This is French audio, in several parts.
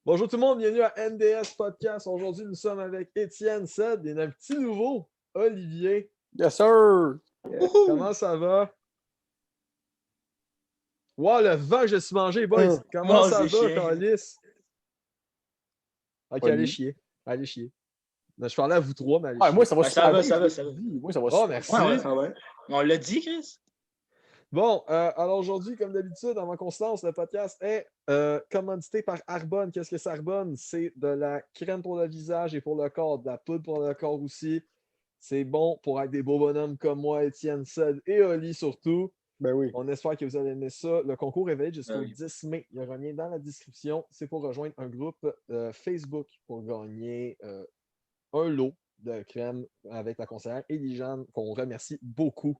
Bonjour tout le monde, bienvenue à NDS Podcast. Aujourd'hui, nous sommes avec Étienne Sed et un petit nouveau, Olivier. Yes, sir! Comment ça va? Wow, le vent que je suis mangé, boys! Comment Oh, ça c'est va, chiant. Calice? Ok, Oli. allez chier. Allez chier. Ben, je parlais à vous trois, mais allez Ah, chier. moi, ça va Ben, super ça va, bien, ça je va, te ça va. dis. Moi, ça va Oh, super merci. Ouais, ça va. On l'a dit, Chris? Bon, alors aujourd'hui, comme d'habitude, avant qu'on se lance, le podcast est commandité par Arbonne. Qu'est-ce que c'est Arbonne? C'est de la crème pour le visage et pour le corps, de la poudre pour le corps aussi. C'est bon pour être des beaux bonhommes comme moi, Étienne Sed et Oli surtout. Ben oui. On espère que vous allez aimer ça. Le concours est valide jusqu'au Oui. 10 mai. Il y a un lien dans la description. C'est pour rejoindre un groupe Facebook pour gagner un lot de crème avec la conseillère Elie-Jeanne, qu'on remercie beaucoup.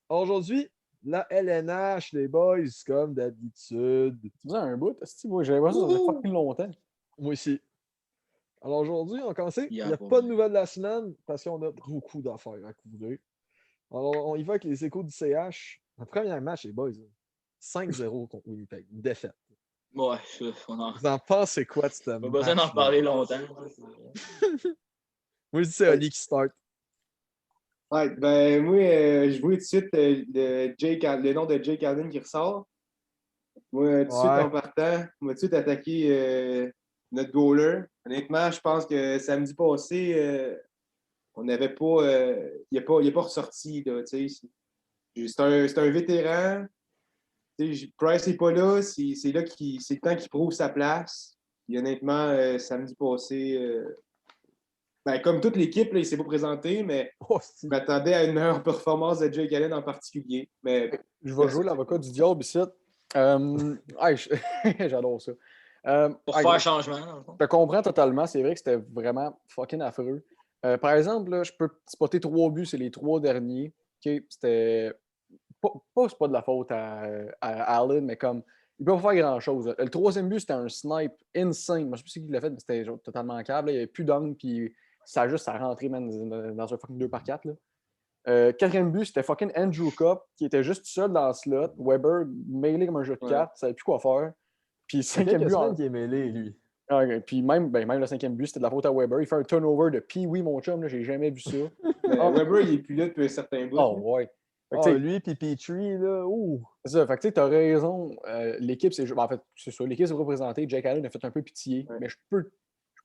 Aujourd'hui, la LNH, les boys, comme d'habitude. Tu faisais un bout, esti, moi, j'avais l'impression que ça faisait fucking longtemps. Moi aussi. Alors aujourd'hui, on va commencer. Il Yeah, n'y a pour pas de vrai. nouvelles de la semaine parce qu'on a beaucoup d'affaires à couvrir. Alors, on y va avec les échos du CH. Le premier match, les boys. 5-0 contre Winnipeg. Une défaite. Ouais, on a Vous en pensez quoi de ce pas match? besoin d'en parler longtemps. Moi, je dis c'est Oli qui start. Ouais, ben moi, je vois tout de suite le nom de Jake Allen qui ressort. Moi, tout de suite Ouais. en partant, moi, tout de suite attaquer notre goaler. Honnêtement, je pense que samedi passé, on n'avait pas. Il n'est pas ressorti. Là, tu sais. C'est un vétéran. Tu sais, Price n'est pas là. C'est là c'est le temps qu'il prouve sa place. Et honnêtement, samedi passé, ben, comme toute l'équipe, là, il ne s'est pas présenté, mais Oh, je m'attendais à une meilleure performance de Jake Allen en particulier. Mais Je vais jouer l'avocat du diable ici. J'adore ça. Pour Hey, faire changement, dans le fond. je te comprends totalement. C'est vrai que c'était vraiment fucking affreux. Par exemple, là, je peux spotter 3 buts, c'est les 3 derniers. Okay? C'était c'est pas de la faute à Allen, mais comme il peut pas faire grand-chose. Le troisième but, c'était un snipe insane. Moi, je sais plus qui l'a fait, mais c'était genre totalement câble. Il n'y avait plus d'angle, puis ça a juste à rentrer man, dans un fucking 2x4. Quatrième but, c'était fucking Andrew Cup, qui était juste seul dans le slot. Weber, mêlé comme un jeu de cartes, ne savait plus quoi faire. Puis ça fait cinquième quelques but. semaines qu'il est mêlé, lui. Puis même le cinquième but, c'était de la faute à Weber. Il fait un turnover de Pee-Wee, mon chum, là, j'ai jamais vu ça. Weber, il n'est plus là depuis un certain bout. Oh, ouais. Fait que, Ah, tu sais, lui puis Petrie, là, ouh. c'est ça. Fait que tu sais, t'as raison. L'équipe, en fait, c'est ça. L'équipe s'est représentée. Jake Allen a fait un peu pitié. Ouais. Mais je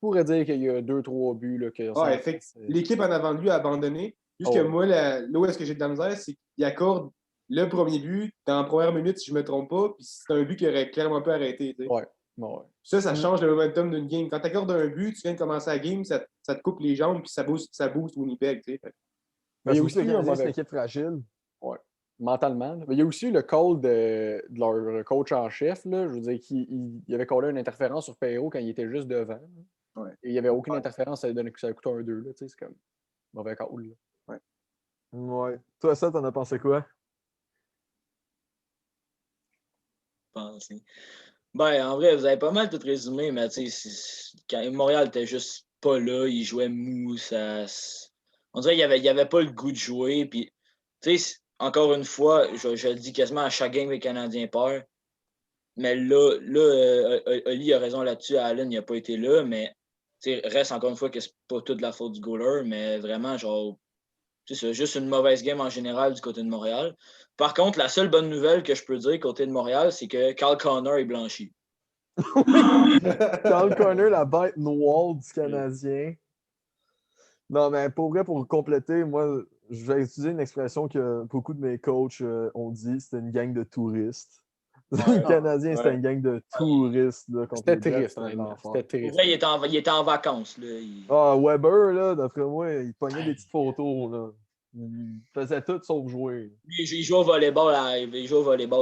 pourrais dire qu'il y a 2-3 buts. Là, Ah, effectivement. L'équipe en avant de lui a abandonné. Juste que moi, là où est-ce que j'ai de la misère, c'est qu'il accorde le premier but dans la première minute, si je ne me trompe pas, puis c'est un but qui aurait clairement pas arrêté. Tu sais. Ouais. Ouais. Ça change le momentum d'une game. Quand tu accordes un but, tu viens de commencer la game, ça te coupe les jambes, puis ça booste Winnipeg. Tu sais. Mais il y a Parce aussi que le un Canadien, c'est une mauvais. équipe fragile. Ouais. Mentalement. Là. Mais il y a aussi le call de leur coach en chef. Là. Je veux dire qu'il avait callé une interférence sur Perrault quand il était juste devant. Ouais. Et il n'y avait aucune interférence, ça a coûté un 2. Là, c'est comme mauvais call. Là. Ouais. Toi, ça, t'en as pensé quoi? Penser. Ben, en vrai, vous avez pas mal tout résumé, mais tu sais, quand Montréal était juste pas là, il jouait mou, on dirait qu'il y avait pas le goût de jouer. Puis, tu sais, encore une fois, je le dis quasiment à chaque game, les Canadiens perdent. Mais là, Oli a raison là-dessus. Allen, il n'a pas été là, mais reste encore une fois que c'est pas toute la faute du goaler, mais vraiment, genre, c'est juste une mauvaise game en général du côté de Montréal. Par contre, la seule bonne nouvelle que je peux dire côté de Montréal, c'est que Carl Connor est blanchi. Dans le corner, la bête noire du Canadien. Non, mais pour vrai, pour compléter, moi, je vais utiliser une expression que beaucoup de mes coachs ont dit, c'était une gang de touristes. Les Canadiens, c'était une gang de touristes. Là, contre C'était les Jets, triste, c'était honnêtement. l'enfer. C'était Pour triste. vrai, il était en vacances. Là. Ah, Weber, là, d'après moi, il pognait des petites photos. Là. Il faisait tout sauf jouer. Il joue au volleyball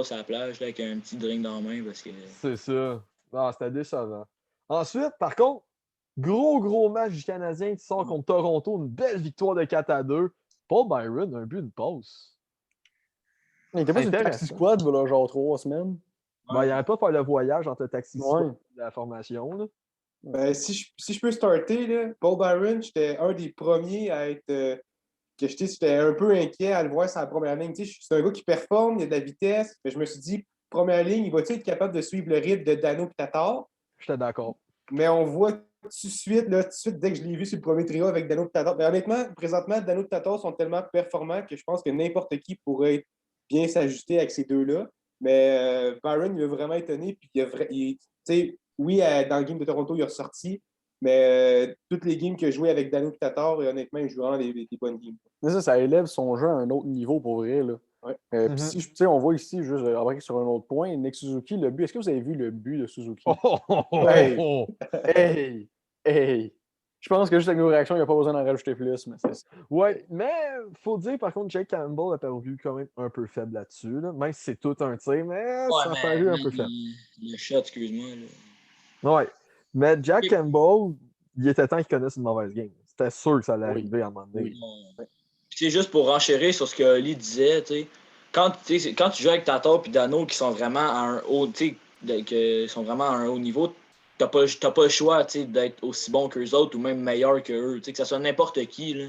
sur la plage là, avec un petit drink dans la main parce que. C'est ça. Ah, c'était décevant. Ensuite, par contre, gros match du Canadien qui sort contre Toronto, une belle victoire de 4-2. Paul Byron, un but, une passe. Il était pas sur le Intéressant. taxi squad, voilà, genre 3 semaines. Ben, il n'arrête pas de faire le voyage entre le taxi Ouais. et la formation. Là. Ben, si je peux starter, là, Paul Byron, j'étais un des premiers à être. Que j'étais un peu inquiet à le voir sur la première ligne. Tu sais, c'est un gars qui performe, il a de la vitesse. Mais je me suis dit, première ligne, il va-t-il être capable de suivre le rythme de Dano et Tatar? J'étais d'accord. Mais on voit tout de suite, dès que je l'ai vu sur le premier trio avec Dano et Tatar. Mais honnêtement, présentement, Dano et Tatar sont tellement performants que je pense que n'importe qui pourrait bien s'ajuster avec ces deux-là. Mais Byron, il a vraiment étonné. Puis tu sais, oui, dans le game de Toronto, il a ressorti. Mais toutes les games qu'il a joué avec Dano et Tatar, honnêtement, il joue vraiment des bonnes games. Mais ça élève son jeu à un autre niveau pour vrai. Là. Ouais. Puis si, tu sais, on voit ici, juste après sur un autre point, Nick Suzuki, le but. Est-ce que vous avez vu le but de Suzuki? Hey! Hey! Je pense que juste avec nos réactions, il n'y a pas besoin d'en rajouter plus. Mais c'est ça. Ouais, mais faut dire par contre, Jake Campbell a paru quand même un peu faible là-dessus. Là. Même si c'est tout un tir, mais ça a paru un peu faible. Le shot, excuse-moi. Là. Ouais. Mais Jack Campbell, il était temps qu'il connaisse une mauvaise game. C'était sûr que ça allait arriver à un moment donné. Oui. C'est juste pour renchérir sur ce que Oli disait, tu sais. Quand tu joues avec Tatar et Dano qui sont vraiment à un haut, niveau, t'as pas le choix d'être aussi bon qu'eux autres ou même meilleur qu'eux. Que ce soit n'importe qui. Là.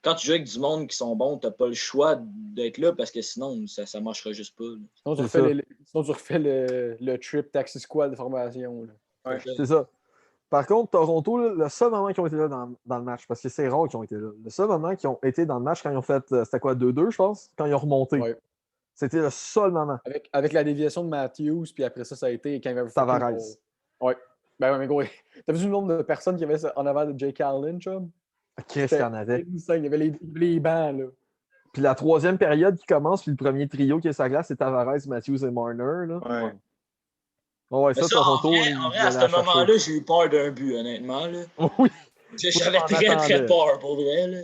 Quand tu joues avec du monde qui sont bons, t'as pas le choix d'être là parce que sinon, ça marchera juste pas. Sinon, tu refais le trip Taxi Squad de formation. Là. Ouais, c'est ça. Par contre, Toronto, là, le seul moment qu'ils ont été là dans le match, parce que c'est rare qu'ils ont été là, le seul moment qu'ils ont été dans le match quand ils ont fait, c'était quoi, 2-2, je pense, quand ils ont remonté. Ouais. C'était le seul moment. Avec la déviation de Matthews, puis après ça a été quand il avait Tavares. Ouais. Ben ouais, mais gros, t'as vu le nombre de personnes qui avaient en avant de Jake Allen, chum? Qu'est-ce qu'il y en avait? Il y avait les bancs, là. Puis la troisième période qui commence, puis le premier trio qui est sa glace, c'est Tavares, Matthews et Marner. Là. Ouais. Ouais, ça, Toronto. En vrai, à ce moment-là, j'ai eu peur d'un but, honnêtement. Là. Oui. J'avais très peur, pour vrai. Là.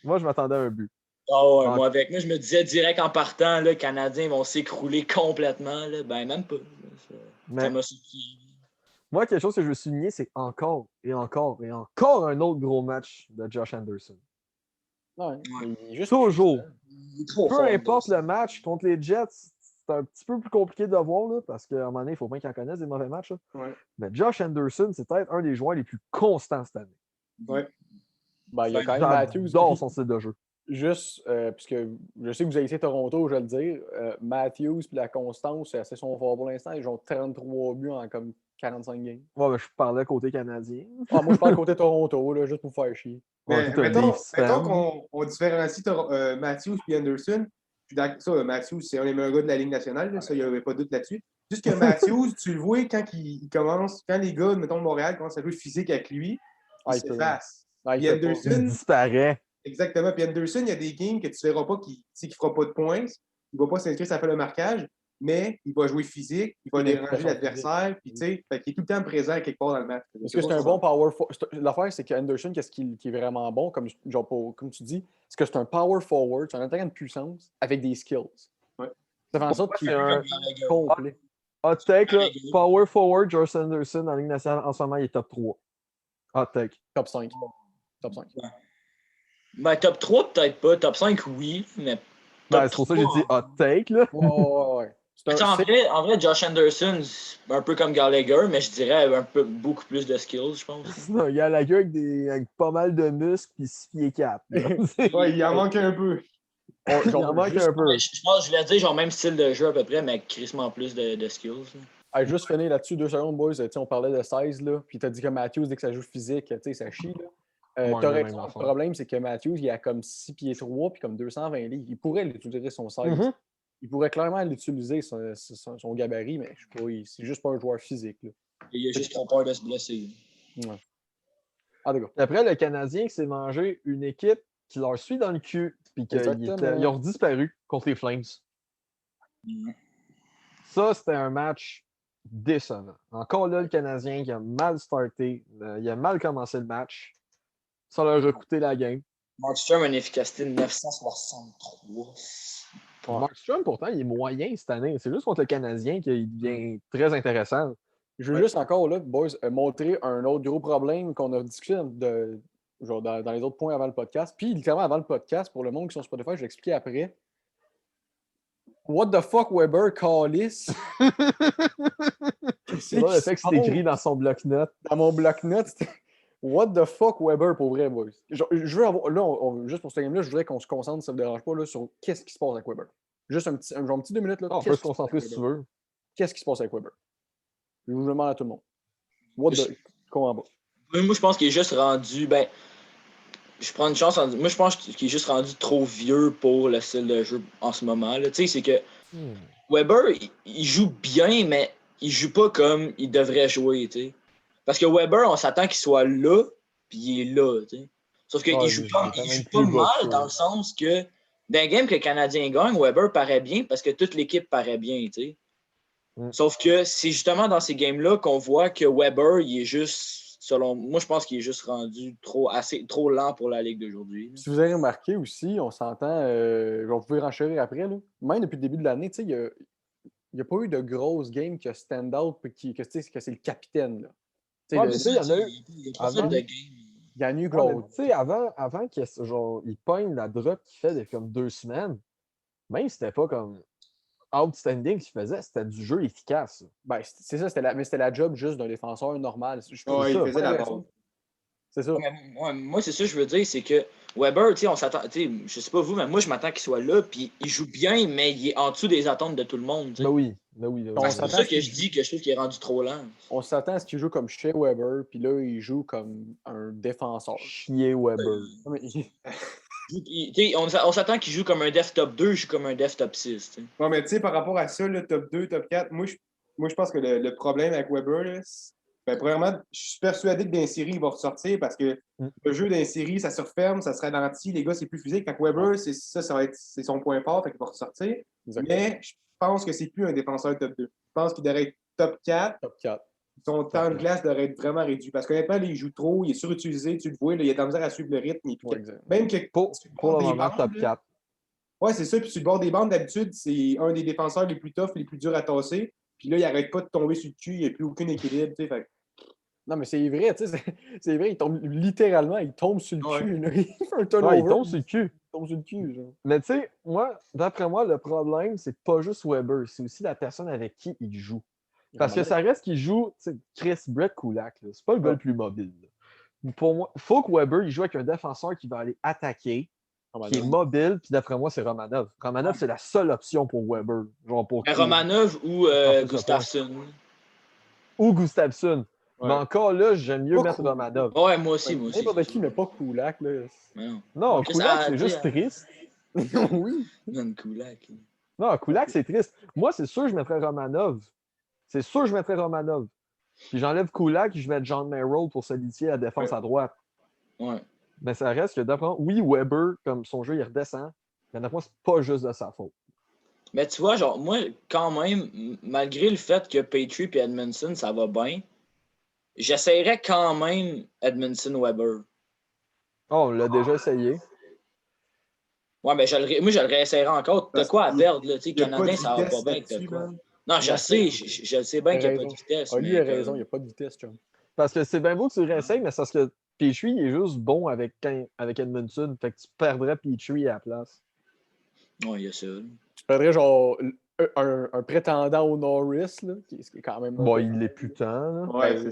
Moi, je m'attendais à un but. Ah ouais, moi, je me disais direct en partant, les Canadiens vont s'écrouler complètement. Là. Ben, même pas. Ça m'a suffi. Moi, quelque chose que je veux souligner, c'est encore un autre gros match de Josh Anderson. Ouais. Toujours. Peu importe le match contre les Jets, c'est un petit peu plus compliqué de voir là, parce qu'à un moment donné, il faut bien qu'ils en connaissent des mauvais matchs. Ouais. Mais Josh Anderson, c'est peut-être un des joueurs les plus constants cette année. Ouais. Ben, il y a quand même Matthews. Dans son style de jeu. Juste, puisque je sais que vous avez été Toronto, je vais le dire, Matthews et la constance, c'est assez son fort pour l'instant. Ils ont 33 buts en comme 45 games. Ouais, mais je parlais côté canadien. Moi, je parle côté Toronto, là, juste pour faire chier. Mais mettons qu'on différencie Matthews et Anderson. Ça, Matthews, c'est un des meilleurs gars de la Ligue nationale. Là, ça, il n'y avait pas de doute là-dessus. Juste que Matthews, tu le vois quand il commence, quand les gars, mettons, de Montréal commencent à jouer physique avec lui, il s'efface. Puis Anderson, il disparaît. Exactement. Puis Anderson, il y a des games que tu ne verras pas qu'il ne fera pas de points. Il ne va pas s'inscrire, ça fait le marquage, mais il va jouer physique, il va déranger l'adversaire, puis tu sais, il est tout le temps présent quelque part dans le match. Est-ce que c'est un bon power forward? L'affaire, c'est qu'Anderson, qu'est-ce qui est vraiment bon, comme tu dis, c'est que c'est un power forward, c'est un attaquant de puissance avec des skills. Ouais. Ça fait en sorte qu'il est un complet. Hot take, là, power forward, Josh Anderson en Ligue nationale, en ce moment, il est top 3. Hot take. Top 5. Top 5. Ouais. Ben, top 3, peut-être pas. Top 5, oui, mais. C'est pour ça que j'ai dit hot take, là. Ouais. En vrai, Josh Anderson, c'est un peu comme Gallagher, mais je dirais beaucoup plus de skills, je pense. Non, Gallagher avec pas mal de muscles puis 6 pieds 4. Ouais, il en manque un peu. Il en manque un peu. Je pense que je voulais dire, genre, même style de jeu à peu près, mais crissement plus de skills. Juste finir là-dessus, 2 secondes, boys. On parlait de 16, là, puis t'as dit que Matthews, dès que ça joue physique, ça chie. Là. Le problème, c'est que Matthews, il a comme 6 pieds 3 puis comme 220 livres. Il pourrait l'utiliser son 16. Mm-hmm. Il pourrait clairement l'utiliser, son gabarit, mais je sais pas, c'est juste pas un joueur physique. Là. Il a juste trop peur de se blesser. Ouais. Ah, d'accord. Après, le Canadien qui s'est mangé une équipe qui leur suit dans le cul puis qu'ils ont disparu contre les Flames. Mm. Ça, c'était un match décevant. Encore là, le Canadien qui a mal starté, il a mal commencé le match. Ça leur a coûté la game. Markstrom a une efficacité de 963. Markstrom, pourtant, il est moyen cette année. C'est juste contre le Canadien qu'il devient très intéressant. Je veux juste encore, là, boys, montrer un autre gros problème qu'on a discuté genre dans les autres points avant le podcast. Puis, littéralement, avant le podcast, pour le monde qui sont sur Spotify, je vais l'expliquer après. What the fuck, Weber, Callis? C'est là le fait que c'est écrit dans son bloc-notes. Dans mon bloc-notes, c'était What the fuck, Weber, pour vrai, boys. Je veux avoir, là, juste pour ce game-là, je voudrais qu'on se concentre, si ça ne vous dérange pas, là, sur qu'est-ce qui se passe avec Weber. Juste un petit 2 minutes. Là, on peut se concentrer si tu veux. Qu'est-ce qui se passe avec Weber? Je vous demande à tout le monde. What the... Combat. Moi, je pense qu'il est juste rendu. Ben, je prends une chance. Moi, je pense qu'il est juste rendu trop vieux pour le style de jeu en ce moment. Tu sais, c'est que Weber, il joue bien, mais il joue pas comme il devrait jouer. T'sais. Parce que Weber, on s'attend qu'il soit là, puis il est là. T'sais. Sauf qu'il joue pas mal dans le sens que dans un game que le Canadien gagne, Weber paraît bien parce que toute l'équipe paraît bien. T'sais. Sauf que c'est justement dans ces games-là qu'on voit que Weber, il est juste, selon moi, je pense qu'il est juste rendu trop lent pour la Ligue d'aujourd'hui. Si vous avez remarqué aussi, on s'entend, on pouvait renchérir après, là. Même depuis le début de l'année, il n'y a pas eu de grosses games qui a stand-out que c'est le capitaine. Là. Il y en a eu. Il y en a eu gros. Avant qu'il pogne la drop qu'il fait depuis comme 2 semaines, même c'était pas comme outstanding qu'il faisait, c'était du jeu efficace. Ben, c'est ça, mais c'était la job juste d'un défenseur normal. Il faisait la base. C'est ça. Moi, c'est ça que je veux dire, c'est que Weber, on s'attend, je sais pas vous, mais moi, je m'attends qu'il soit là, puis il joue bien, mais il est en dessous des attentes de tout le monde. Ben oui. C'est pour ça que je dis que je trouve qu'il est rendu trop lent. On s'attend à ce qu'il joue comme Shea Weber, puis là, il joue comme un défenseur. Shea Weber. On s'attend qu'il joue comme un def top 2, il joue comme un def top 6. T'sais. Ouais, mais tu sais, par rapport à ça, le top 2, top 4, moi, je pense que le problème avec Weber, là, premièrement, je suis persuadé que dans les séries, il va ressortir parce que le jeu dans les séries, ça se referme, ça se ralentit, les gars, c'est plus physique. Fait que Weber, c'est son point fort, fait qu'il va ressortir. Exactement. Mais je pense que c'est plus un défenseur top 2. Je pense qu'il devrait être top 4. Top 4. Son temps de glace devrait être vraiment réduit. Parce qu'honnêtement, il joue trop, il est surutilisé, tu le vois, là, il a de la misère à suivre le rythme. Même que pour le moment, top 4. Ouais, c'est ça. Puis sur le bord des bandes, d'habitude, c'est un des défenseurs les plus toughs, les plus durs à tasser. Puis là, il n'arrête pas de tomber sur le cul, il n'y a plus aucun équilibre. Fait. Non, mais c'est vrai, tu sais, c'est vrai, il tombe littéralement, il tombe sur le cul. Là. Il fait un turnover. Il tombe sur le cul. Il tombe sur le cul, genre. Mais tu sais, moi, d'après moi, le problème, c'est pas juste Weber, c'est aussi la personne avec qui il joue. Parce que ça reste qu'il joue, Chris Brett Kulak, c'est pas le gars le plus mobile. Là. Pour moi, il faut que Weber il joue avec un défenseur qui va aller attaquer, qui est mobile, puis d'après moi, c'est Romanov. Romanov, c'est la seule option pour Weber. Romanov ou Gustafsson. Ou Gustafsson. Ouais. Mais encore là, j'aime mieux mettre Romanov. Ouais, moi aussi. N'importe qui, mais pas Kulak. Là. Non, Kulak, c'est juste triste. Oui. Non, Kulak. Non, Kulak, c'est triste. Moi, c'est sûr que je mettrais Romanov. C'est sûr que je mettrais Romanov. Puis j'enlève Kulak et je mets John Merrill pour solidifier la défense à droite. Ouais. Mais ça reste que d'après oui, Weber, comme son jeu, il redescend. Mais d'après moi, c'est pas juste de sa faute. Mais tu vois, genre, moi, quand même, malgré le fait que Petrie et Edmondson, ça va bien, j'essayerais quand même Edmondson-Weber. Oh, on l'a déjà essayé. Ouais, mais moi, je le réessayerais encore. T'as quoi à perdre, là? Tu sais, Canadien, ça va pas bien. Non, je sais bien qu'il n'y a pas de vitesse. Lui a raison, il n'y a pas de vitesse, John. Parce que c'est bien beau que tu le réessayes, mais c'est parce que Petrie il est juste bon avec Edmondson. Fait que tu perdrais Petrie à la place. Ouais, il y a ça. Tu perdrais genre un prétendant au Norris, là, qui est quand même. Bon, il est putain. Ouais,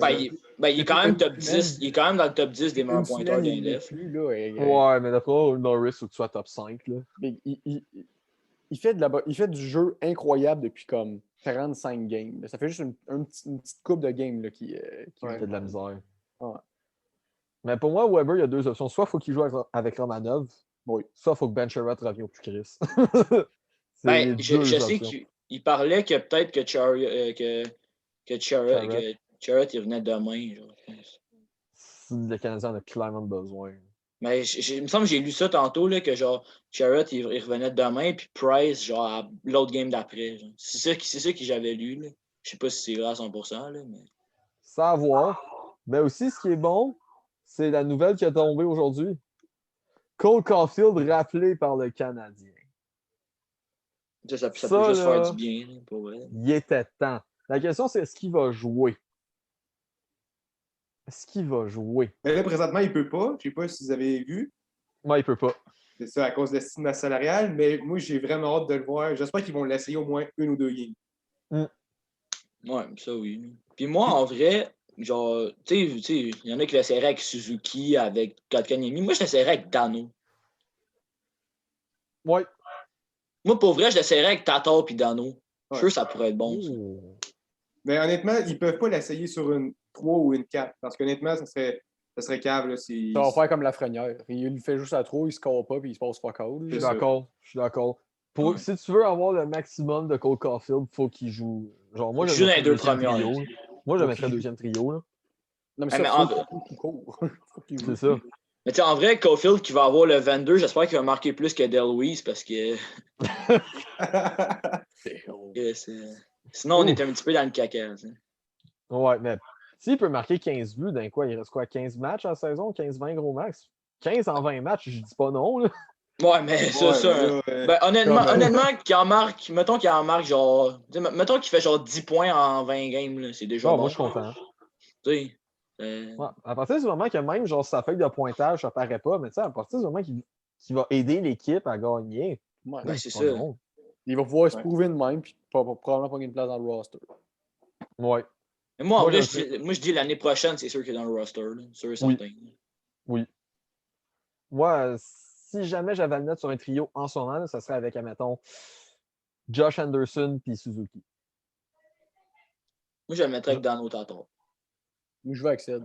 il est quand même top 10. Il est quand même dans le top 10 des meilleurs pointeurs d'un def. Ouais, mais d'après moi, Norris, il faut que tu sois top 5. Là. Il fait du jeu incroyable depuis comme 35 games. Ça fait juste une petite coupe de games là, qui fait de la misère. Ouais. Mais pour moi, Weber, il y a 2 options. Soit il faut qu'il joue avec Romanov, soit il faut que Ben Sherratt revienne au plus Chris. Je sais qu'il parlait que peut-être que Sherratt il revenait demain. Genre. Le Canadien en a clairement besoin. Mais il me semble que j'ai lu ça tantôt, là, que genre Sherratt il revenait demain, puis Price, genre à l'autre game d'après. C'est ça que j'avais lu. Là. Je sais pas si c'est vrai à 100%. Là, mais... Ça à voir. Mais aussi, ce qui est bon, c'est la nouvelle qui est tombée aujourd'hui. Cole Caulfield rappelé par le Canadien. Ça peut juste faire du bien. Là, pour vrai. Il était temps. La question, c'est est-ce qu'il va jouer? Est-ce qu'il va jouer? Mais là, présentement, il ne peut pas. Je ne sais pas si vous avez vu. Moi, il ne peut pas. C'est ça, à cause de l'estimation salariale. Mais moi, j'ai vraiment hâte de le voir. J'espère qu'ils vont l'essayer au moins 1 ou 2 games. Ouais, ça oui. Puis moi, en vrai, genre, tu sais, il y en a qui l'essaieraient avec Suzuki, avec Kotkaniemi. Moi, je l'essayerais avec Dano. Ouais. Moi, pour vrai, je l'essayerais avec Tatar puis Dano. Je suis sûr que ça pourrait être bon. Ça. Mais honnêtement, ils ne peuvent pas l'essayer sur une 3 ou une 4. Parce qu'honnêtement, ça serait cave. Là, Ça va faire comme Lafrenière. Il fait juste à trop, il score pas, puis il se passe fuck all. Je suis ça. d'accord. Je suis d'accord. Ouais. Si tu veux avoir le maximum de Cole Caulfield, il faut qu'il joue. Genre, moi, Faut qu'il je joue dans les deux deuxième premières. trio. Moi, je Faut mettrais qu'il deuxième trio. Là. Non, mais Ouais, ça, mais faut qu'il court. Faut qu'il joue. C'est ça. Mais tu sais, en vrai, Caulfield qui va avoir le 22, j'espère qu'il va marquer plus que Deluise parce que sinon on est un petit peu dans le caca. Tu sais. Ouais, mais s'il peut marquer 15 buts, d'un quoi, il reste quoi, 15 matchs à la saison, 15-20 gros max? 15 en 20 matchs, je dis pas non. Là. Ouais, mais ça, Ouais, ça. mais là, Ben, comme, honnêtement, qu'il en marque, mettons qu'il en marque genre. Mettons qu'il fait genre 10 points en 20 games, là, c'est déjà Bon, bon. moi, je suis content. Tu sais. Ouais, à partir du moment que même genre, sa feuille de pointage, ça paraît pas, mais tu sais, à partir du moment qu'il va aider l'équipe à gagner, Ouais. Ben, c'est pas ça. non. Il va pouvoir se Ouais. prouver de même, puis probablement pas une place dans le roster. Ouais, Mais moi, en Moi, vrai, je- moi, je dis l'année prochaine, c'est sûr qu'il est dans le roster. Là. Sûr et Oui. certain. oui. Moi, si jamais j'avais à le mettre sur un trio en ce moment, là, ça serait avec, admettons, Josh Anderson puis Suzuki. Moi, je le mettrais avec Dano Tatar. Nous, je vais avec Sid.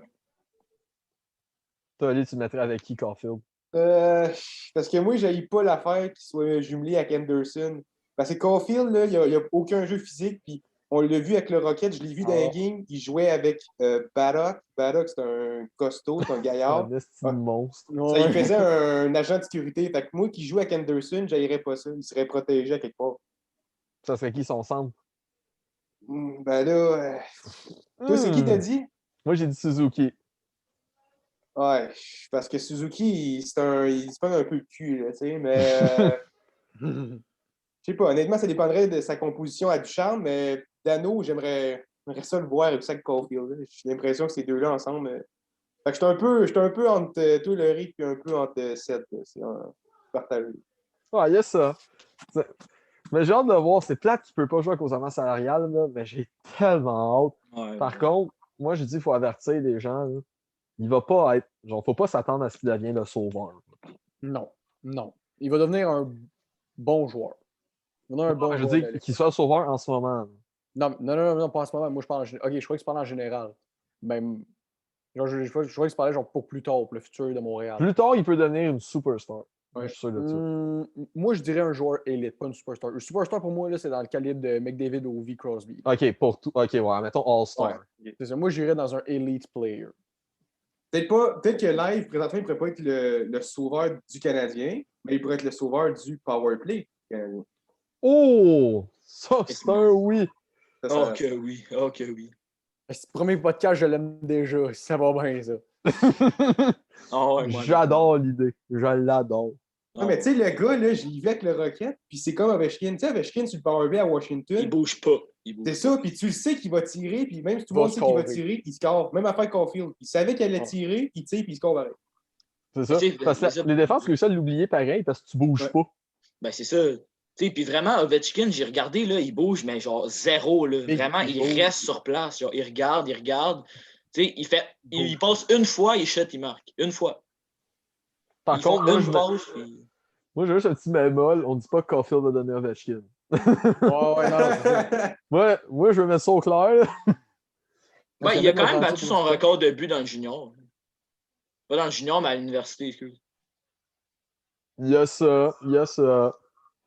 Toi, Ali, tu le mettrais avec qui, Caulfield? Parce que moi, je pas l'affaire qu'il soit jumelé avec Anderson. Parce que Caulfield, là, il n'y a aucun jeu physique. Puis on l'a vu avec le Rocket, je l'ai vu dans un game, il jouait avec Baddock. Baddock, c'est un costaud, c'est un C'est gaillard. un esti de monstre. Ça, il faisait un agent de sécurité. Fait que moi qui joue avec Anderson, j'haïrais pas ça. Il serait protégé à quelque part. Ça serait qui son centre? Ben là, toi, c'est qui t'as dit? Moi, j'ai dit Suzuki. Ouais, parce que Suzuki, il se prend un peu le cul, là, tu sais, mais je sais pas, honnêtement, ça dépendrait de sa composition à Ducharme, mais Dano, j'aimerais ça le voir avec ça avec Caulfield. Là. J'ai l'impression que ces deux-là ensemble. Fait que j'étais un peu entre toi, le Rick, et un peu entre Seth. C'est partagé. Ouais, il y a ça. Mais j'ai hâte de voir. C'est plate qu'il ne peut pas jouer à cause de la salariale, là, mais j'ai tellement hâte. Ouais, Par contre, moi, je dis qu'il faut avertir les gens. Là. Il va pas être. Genre, faut pas s'attendre à ce qu'il devienne le sauveur. Non, non. Il va devenir un bon joueur. Il va devenir un bon Je joueur. dis qu'il soit le sauveur en ce moment. Non, pas en ce moment. Moi, je parle en général. Ok, je crois que tu parles en général. Même, genre, je crois que tu parlais genre pour plus tard, pour le futur de Montréal. Plus tard, il peut devenir une superstar. Ouais. Je suis sûr de ça. Moi, je dirais un joueur élite, pas une superstar. Un superstar, pour moi, là, c'est dans le calibre de McDavid ou V. Crosby. OK, pour tout. OK, ouais, mettons All-Star. Ouais. C'est ça. Moi, j'irais dans un elite player. Peut-être que live, présentement, il ne pourrait pas être le sauveur du Canadien, mais il pourrait être le sauveur du power play canadien. Oh! Ça, c'est un oui. Oh que oui, oh que oui. Ce premier podcast, je l'aime déjà. Ça va bien, ça. Oh, ouais, moi, J'adore l'idée. Je l'adore. Non, mais tu sais, le gars, là, je l'ai vu avec le Rocket, puis c'est comme Ovechkin. Tu sais, Ovechkin sur le powerplay à Washington. Il bouge pas. C'est ça, puis tu le sais qu'il va tirer, puis même si tout le Va monde sait qu'il va scorer. tirer, il score. Même affaire Caulfield. Il savait qu'il allait tirer, il tire, puis il score pareil. C'est ça. Tu sais, Parce que les défenses réussissent à l'oublier pareil parce que tu bouges Ouais. pas. Ben, c'est ça. Tu sais, puis vraiment, Ovechkin, j'ai regardé, là, il bouge, mais genre zéro, là. Mais Vraiment, il il bouge. reste sur place. Genre, il regarde. Tu sais, il passe une fois, il shot, il marque. Une fois. Par Ils contre, font moi, une passe, puis- moi, j'ai juste un petit bémol. On dit pas que Caulfield va donner Ovechkin. Ouais, non, c'est ça. Moi, je veux mettre ça au clair. Là. Ben, il a quand même battu son record de but dans le junior. Pas dans le junior, mais à l'université, excuse. Il y a ça. Il y a ça.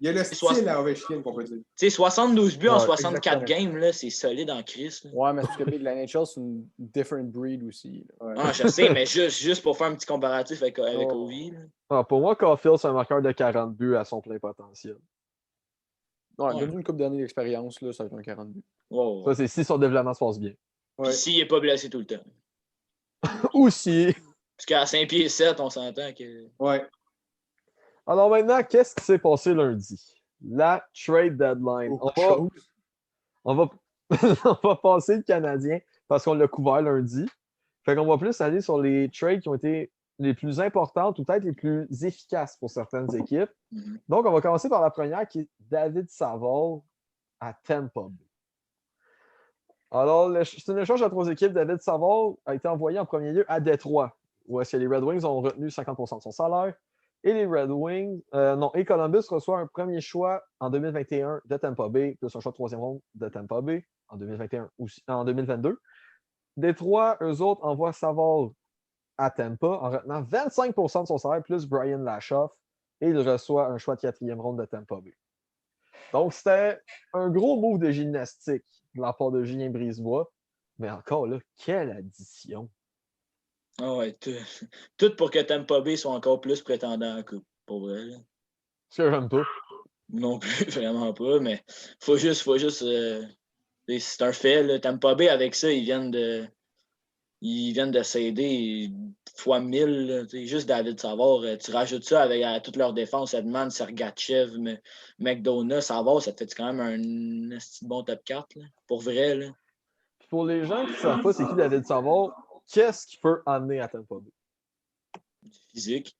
Il y a le style à Ovechkin, qu'on peut dire. Tu sais, 72 buts en Ouais, 64 exactement. games, là, c'est solide en crise. Ouais, mais parce que la NHL, c'est une different breed aussi. Là. Ouais. Ah, je sais, mais juste pour faire un petit comparatif avec Oh. Ovi. Là. Ah, pour moi, Caulfield, c'est un marqueur de 40 buts à son plein potentiel. Ouais, Ouais. donne une couple d'années d'expérience, là, ça va être un 40 buts. Wow. Ça, c'est si son développement se passe bien. Ouais. Puis s'il n'est pas blessé tout le temps. Aussi. Parce qu'à 5 pieds 7, on s'entend que. Ouais. Alors maintenant, qu'est-ce qui s'est passé lundi? La trade deadline. On va on va passer le Canadien parce qu'on l'a couvert lundi. Fait qu'on va plus aller sur les trades qui ont été les plus importantes ou peut-être les plus efficaces pour certaines équipes. Mhm. Donc, on va commencer par la première qui est David Savard à Tampa Bay. Alors, c'est un échange à 3 équipes. David Savard a été envoyé en premier lieu à Détroit, où est-ce que les Red Wings ont retenu 50% de son salaire. Et les Red Wings, et Columbus reçoit un premier choix en 2021 de Tampa Bay, plus un choix de troisième ronde de Tampa Bay en 2021 aussi, en 2022. Détroit, eux autres, envoient Savard à Tampa en retenant 25% de son salaire plus Brian Lashoff et il reçoit un choix de 4e ronde de Tampa Bay. Donc, c'était un gros move de gymnastique de la part de Julien Brisebois. Mais encore là, quelle addition! Ah ouais, tout pour que Tampa Bay soit encore plus prétendant à la coupe, pour vrai. Là. Ce que j'aime pas. Non plus, vraiment pas, mais faut juste c'est un fait, là. Tampa Bay, avec ça, ils viennent de s'aider fois 1000. Là. Juste David Savard, tu rajoutes ça avec à toute leur défense, Edman, Sergachev, McDonough, Savard, ça te fait quand même un bon top 4, là, pour vrai. Là. Puis pour les gens qui ne savent pas c'est qui David Savard, qu'est-ce qu'il peut amener à Tampa Bay? Physique.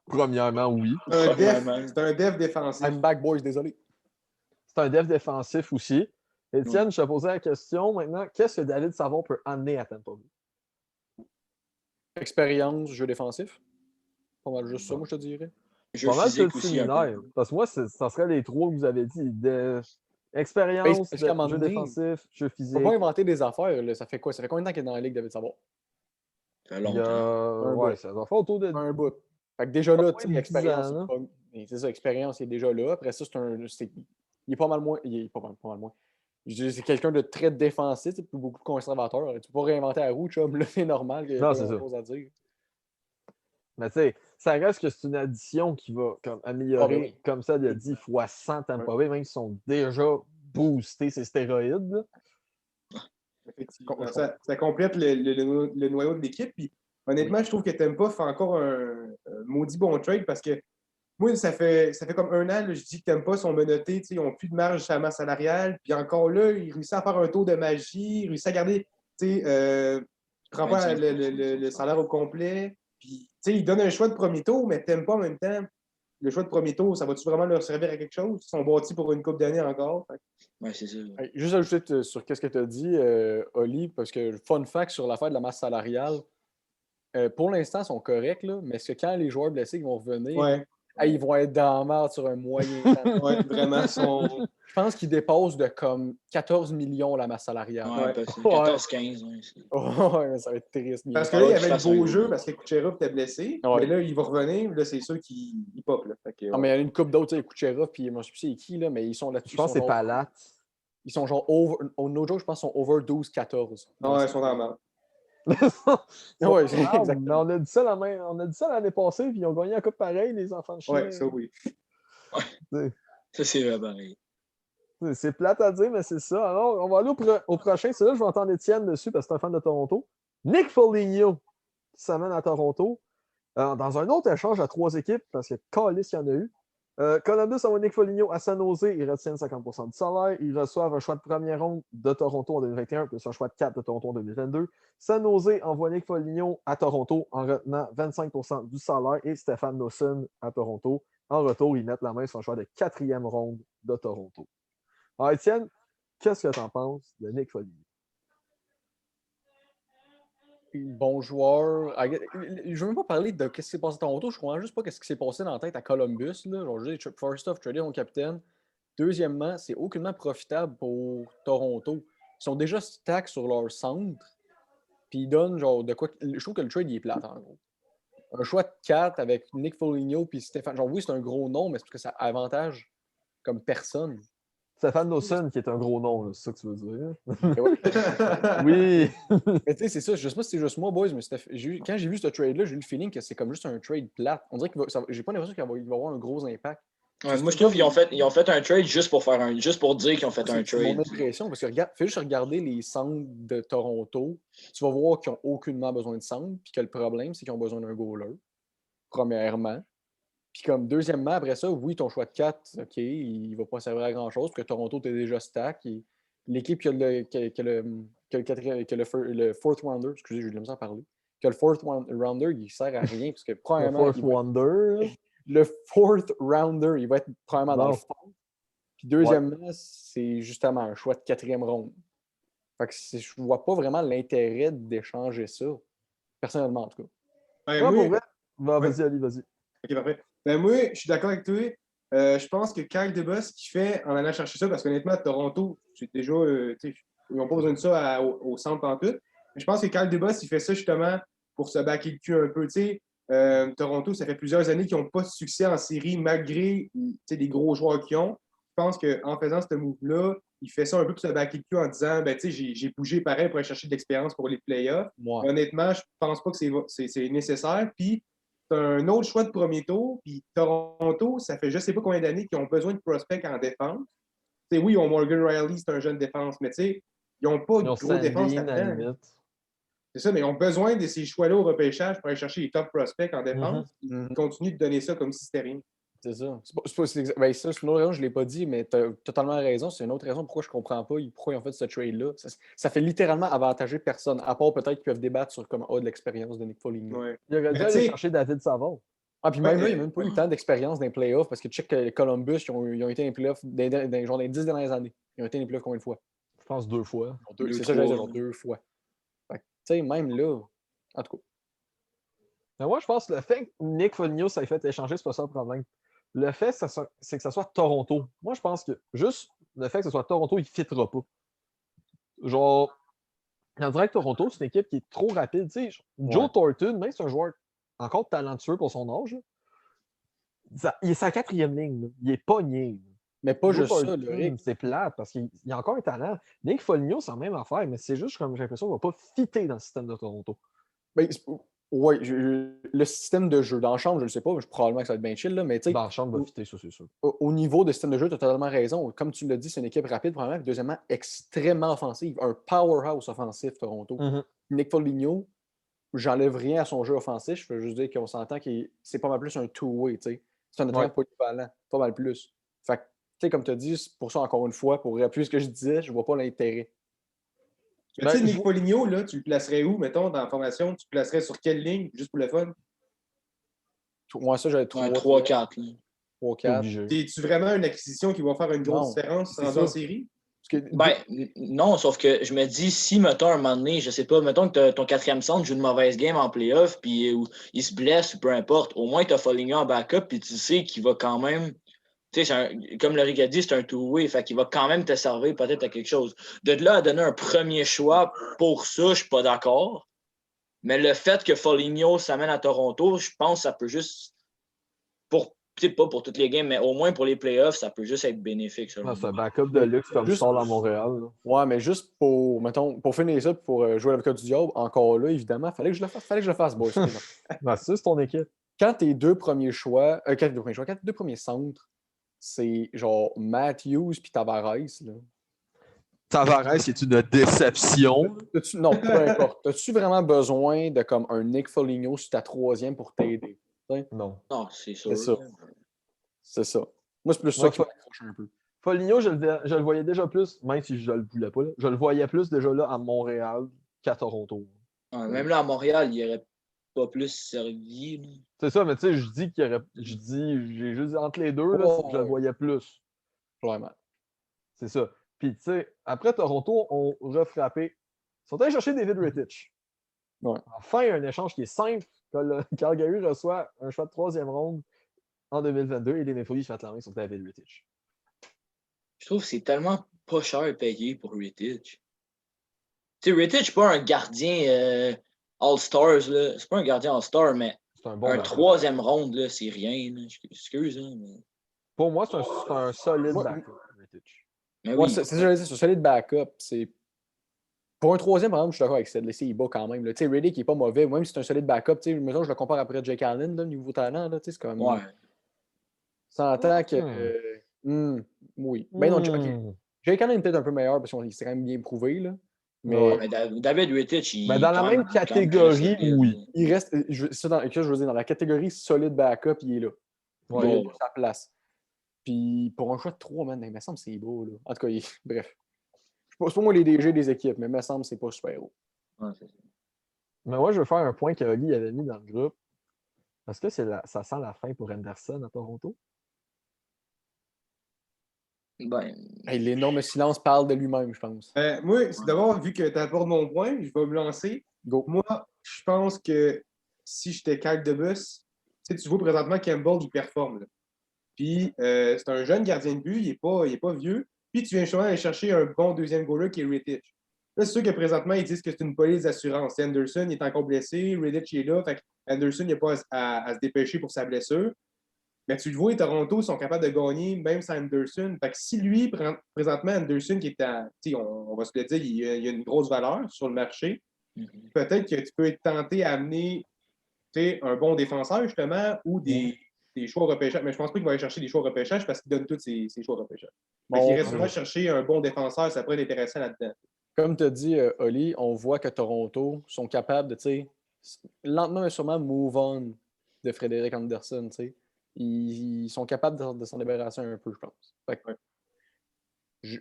Premièrement, oui. C'est un def défensif. I'm back, boys, désolé. C'est un def défensif aussi. Étienne, je te posais la question maintenant. Qu'est-ce que David Savard peut amener à Tampa Bay? Expérience, jeu défensif. Pas mal juste ça, moi, je te dirais. Jeu Pas mal physique tout aussi. Un séminaire. Parce que moi, ça serait les trois que vous avez dit. Expérience, Parce qu'à un moment jeu donné, défensif, jeu Faut physique. pas inventer des affaires. Là. Ça fait quoi? Ça fait combien de temps qu'il est dans la ligue, David Savard? Ça fait Il y longtemps. a... Ouais, ça doit faire autour de... Un bout. Fait que déjà là, Pas tu sais, moins de 10 l'expérience, ans, c'est ça, l'expérience, il est déjà là. Après ça, il est pas mal moins. Il est pas mal moins. Je dis, c'est quelqu'un de très défensif, beaucoup de conservateur. Tu peux pas réinventer la roue, chum. Là, c'est normal qu'il n'y ait Non, pas c'est ça. grand-chose à dire. Mais tu sais, ça reste que c'est une addition qui va comme, améliorer, Ah, ben oui. comme ça, il a dit, fois 100 Tampa Bay, même s'ils sont déjà boostés ces stéroïdes. Là. Effectivement. Ça complète le noyau de l'équipe. Puis, honnêtement, je trouve que Tampa fait encore un maudit bon trade parce que moi, ça fait comme un an, là, je dis que Tampa sont menottés, ils n'ont plus de marge sur la masse salariale. Puis encore là, ils réussissent à faire un tour de magie, ils réussissent à garder, ils ne prennent pas le salaire au complet. Puis, ils donnent un choix de premier tour, mais Tampa en même temps. Le choix de premier tour, ça va-tu vraiment leur servir à quelque chose? Ils sont bâtis pour une coupe d'années encore. Ouais, c'est ça. Hey, juste ajouter sur ce que tu as dit, Oli, parce que fun fact sur l'affaire de la masse salariale, pour l'instant, ils sont corrects, là, mais est-ce que quand les joueurs blessés vont revenir, Ouais. Ils vont être dans la merde sur un moyen temps? Ouais, vraiment. Je pense qu'ils dépassent de comme 14 millions la masse salariale. Ouais, Ouais. 14-15. Ouais, mais ça va être triste. Parce que là, il y avait le beau jeu parce que Kucherov était blessé. Ouais. Mais là, il va revenir. Là, c'est sûr qu'il pop. Là. Fait que, Non, mais il y a une couple d'autres, Kucherov, puis moi, je sais plus c'est qui, là, mais ils sont là-dessus. Je pense que c'est Palat. Ils sont genre over. No joke, je pense qu'ils sont over 12-14. Non, ils sont dans la merde. Ouais, Mais exactement. on a dit ça l'année passée, puis ils ont gagné la coupe pareil, les enfants de chien. Ouais, ça oui. Ça, c'est vrai, pareil. C'est plate à dire, mais c'est ça. Alors, on va aller au prochain. C'est là que je vais entendre Étienne dessus parce que c'est un fan de Toronto. Nick Foligno qui s'amène à Toronto. Dans un autre échange à 3 équipes, parce que Callis, il y en a eu. Columbus envoie Nick Foligno à San Jose. Ils retiennent 50% du salaire. Ils reçoivent un choix de première ronde de Toronto en 2021 plus un choix de 4 de Toronto en 2022. San Jose envoie Nick Foligno à Toronto en retenant 25% du salaire et Stefan Noesen à Toronto. En retour, ils mettent la main sur un choix de 4e ronde de Toronto. Alors, Étienne, qu'est-ce que tu en penses de Nick Foligno? Bon joueur. Je ne veux même pas parler de ce qui s'est passé à Toronto. Je ne comprends juste pas ce qui s'est passé dans la tête à Columbus. Là. Genre, je dis, first off, trader mon capitaine. Deuxièmement, c'est aucunement profitable pour Toronto. Ils sont déjà stack sur leur centre. Puis ils donnent genre de quoi. Je trouve que le trade il est plate en gros. Un choix de 4 avec Nick Foligno puis Stéphane. Genre oui, c'est un gros nom, mais c'est parce que ça avantage comme personne. Stéphane Noesen, qui est un gros nom, là, c'est ça que tu veux dire? Ouais. Oui! Mais tu sais, c'est ça. Je sais pas si c'est juste moi, boys, mais quand j'ai vu ce trade-là, j'ai eu le feeling que c'est comme juste un trade plate. On dirait que j'ai pas l'impression qu'il va avoir un gros impact. Ouais, moi, je trouve qu'ils ont fait un trade juste pour dire qu'ils ont fait un C'est mon trade. impression, parce que fais juste regarder les centres de Toronto, tu vas voir qu'ils n'ont aucunement besoin de centre, puis que le problème, c'est qu'ils ont besoin d'un goaler, premièrement. Puis comme deuxièmement, après ça, oui, ton choix de 4, OK, il ne va pas servir à grand-chose, parce que Toronto, tu es déjà stack. L'équipe qui a le fourth rounder, excusez, j'ai de la misère à parler, qui a le fourth rounder, il ne sert à rien, parce que premièrement, Le fourth wonder. le fourth rounder, il va être probablement dans le fond. Puis deuxièmement, c'est justement un choix de 4e ronde. Fait que je vois pas vraiment l'intérêt d'échanger ça. Personnellement, en tout cas. Ben, Pour moi, vrai? Bah, ouais. vas-y, Ali, vas-y. OK, parfait. Ben, moi, je suis d'accord avec toi. Je pense que Kyle Dubas, ce qu'il fait en allant chercher ça, parce qu'honnêtement, Toronto, c'est déjà. Ils n'ont pas besoin de ça au centre en tout. Mais je pense que Kyle Dubas, il fait ça justement pour se backer le cul un peu. Toronto, ça fait plusieurs années qu'ils n'ont pas de succès en série malgré les gros joueurs qu'ils ont. Je pense qu'en faisant ce move-là, il fait ça un peu pour se backer le cul en disant j'ai bougé pareil pour aller chercher de l'expérience pour les playoffs. Ouais. Honnêtement, je pense pas que c'est nécessaire. Puis, tu as un autre choix de premier tour. Puis, Toronto, ça fait je sais pas combien d'années qu'ils ont besoin de prospects en défense. Oui, ils ont Morgan Riley, c'est un jeune défense, mais ils n'ont pas de gros défense Sandin, à la là-dedans. limite. C'est ça, mais ils ont besoin de ces choix-là au repêchage pour aller chercher les top prospects en défense. Ils continuent de donner ça comme si c'était rien. C'est ça. C'est une autre raison, je ne l'ai pas dit, mais tu as totalement raison. C'est une autre raison pourquoi je ne comprends pas pourquoi ils ont fait ce trade-là. Ça fait littéralement avantager personne, à part peut-être qu'ils peuvent débattre sur comment de l'expérience de Nick Foligno. Ouais. Il aurait dû aller chercher David Savard. Ah, puis même là, il n'y a même pas eu tant d'expérience dans les playoffs parce que check que Columbus, ils ont été dans les playoffs dans les 10 dernières années. Ils ont été dans les playoffs combien de fois? Je pense 2 fois. C'est ça, j'allais dire, 2 fois. Fait que, tu sais, même là, en tout cas. Mais moi, je pense que le fait que Nick Foligno s'ait fait échanger, c'est pas ça le problème. Le fait, c'est que ça soit Toronto. Moi, je pense que juste le fait que ce soit Toronto, il ne fittera pas. Genre, on dirait que Toronto, c'est une équipe qui est trop rapide. Tu sais, Joe Thornton, même si c'est un joueur encore talentueux pour son âge, il est sa 4e ligne. Là. Il est pogné. Mais pas Joe juste Thornton, ça, Rick. c'est plate parce qu'il a encore un talent. Nick Foligno, c'est la même affaire, mais c'est juste comme j'ai l'impression qu'il ne va pas fitter dans le système de Toronto. Oui, le système de jeu. Dans la chambre, je ne le sais pas, mais probablement que ça va être bien chill, là, mais tu sais. Dans la chambre, va fitter, ça, c'est sûr. Au niveau de système de jeu, tu as totalement raison. Comme tu l'as dit, c'est une équipe rapide, premièrement, puis deuxièmement, extrêmement offensive. Un powerhouse offensif, Toronto. Nick Foligno, j'enlève rien à son jeu offensif. Je veux juste dire qu'on s'entend que c'est pas mal plus un two-way, tu sais. C'est un attaquant polyvalent, pas mal plus. Fait que, tu sais, comme tu as dit, c'est pour ça, encore une fois, pour appuyer ce que je disais, je vois pas l'intérêt. Tu sais, Nick Foligno, là, tu le placerais où, mettons, dans la formation? Tu le placerais sur quelle ligne, juste pour le fun? Moi, ça, j'avais 3-4. 3-4. Es-tu vraiment une acquisition qui va faire une grosse différence en série? Ben, non, sauf que je me dis, si, mettons, un moment donné, je sais pas, mettons que ton 4e centre joue une mauvaise game en playoff, puis il se blesse ou peu importe, au moins, tu as Foligno en backup, puis tu sais qu'il va quand même. Tu sais, comme le Rick a dit, c'est un two-way, fait qu'il va quand même te servir peut-être à quelque chose. De là à donner un premier choix pour ça, je suis pas d'accord. Mais le fait que Foligno s'amène à Toronto, je pense que ça peut juste, pas pour toutes les games, mais au moins pour les playoffs, ça peut juste être bénéfique. C'est un backup de luxe comme Saul à Montréal. Là. Ouais, mais juste pour, mettons, pour finir ça, pour jouer l'avocat du diable, encore là, évidemment, fallait que je le fasse, boys. C'est ton équipe. Quand tes deux premiers choix, quand tes deux premiers centres, c'est genre Matthews puis Tavares, là. Tavares, est une déception? Non, peu importe. As-tu vraiment besoin de comme un Nick Foligno sur ta 3e pour t'aider? Non. Non, c'est sûr. C'est ça. Moi, c'est plus ça qui m'accroche un peu. Foligno, je le voyais déjà plus, même si je ne le voulais pas, là, je le voyais plus déjà là à Montréal qu'à Toronto. Ouais, même là, à Montréal, il n'aurait pas plus servi. Là. C'est ça, mais tu sais, je dis qu'il y aurait. J'ai juste entre les deux, là, je le voyais plus. Vraiment. C'est ça. Puis, tu sais, après Toronto, on refrappé. Ils sont allés chercher David Rittich. Ouais. Enfin, un échange qui est simple. Calgary reçoit un choix de 3e ronde en 2022 et les Maple Leafs font la main sur David Rittich. Je trouve que c'est tellement pas cher payé pour Rittich. Tu sais, Rittich, pas un gardien All-Stars. C'est pas un gardien All-Star, mais un 3e ronde, là, c'est rien. Là. Excuse, hein, mais... Pour moi, c'est un solide backup, Rittich. Mais oui, c'est un solide backup. Pour un 3e, par exemple, je suis d'accord avec ça. Il bat quand même. Tu sais, Rittich, il n'est pas mauvais. Même si c'est un solide backup, mettons, je le compare après Jake Allen, là, niveau talent, là, c'est comme. Ouais. Ça entend que. Oui. Ben non, Jake Allen est peut-être un peu meilleur parce qu'il s'est quand même bien prouvé, là. Mais David Rittich, il. Mais dans la même catégorie, oui. Il reste. Ça, je veux dire, dans la catégorie solide backup, il est là. Il a sa place. Puis pour un choix de 3, man, il me semble que c'est beau, là. En tout cas, bref. C'est pas moi les DG des équipes, mais il me semble que c'est pas super haut. Ouais, c'est ça. Mais moi, je veux faire un point que Oli avait mis dans le groupe. Est-ce que ça sent la fin pour Anderson à Toronto? Ben... L'énorme silence parle de lui-même, je pense. Moi, c'est d'abord, vu que tu apportes mon point, je vais me lancer. Go. Moi, je pense que si j'étais Kyle Dubas, tu vois présentement Campbell, il performe. Là. Puis, c'est un jeune gardien de but, il n'est pas vieux. Puis, tu viens justement aller chercher un bon deuxième goaler qui est Rittich. Là, c'est sûr que présentement, ils disent que c'est une police d'assurance. Anderson, il est encore blessé, Riddich est là, fait que Anderson, il n'a pas à se dépêcher pour sa blessure. Mais tu le vois, Toronto sont capables de gagner même sans Anderson. Fait que si lui, présentement, Anderson, qui est à, on va se le dire, il a une grosse valeur sur le marché, peut-être que tu peux être tenté à amener un bon défenseur, justement, ou des choix au repêchage. Mais je pense pas qu'il va aller chercher des choix au repêchage parce qu'il donne tous ses choix au repêchage. Fait qu'il reste souvent chercher un bon défenseur, ça pourrait être intéressant là-dedans. Comme tu as dit, Oli, on voit que Toronto sont capables de, lentement mais sûrement, move on de Frédéric Anderson. Ils sont capables de s'en débarrasser un peu, je pense. Fait que, je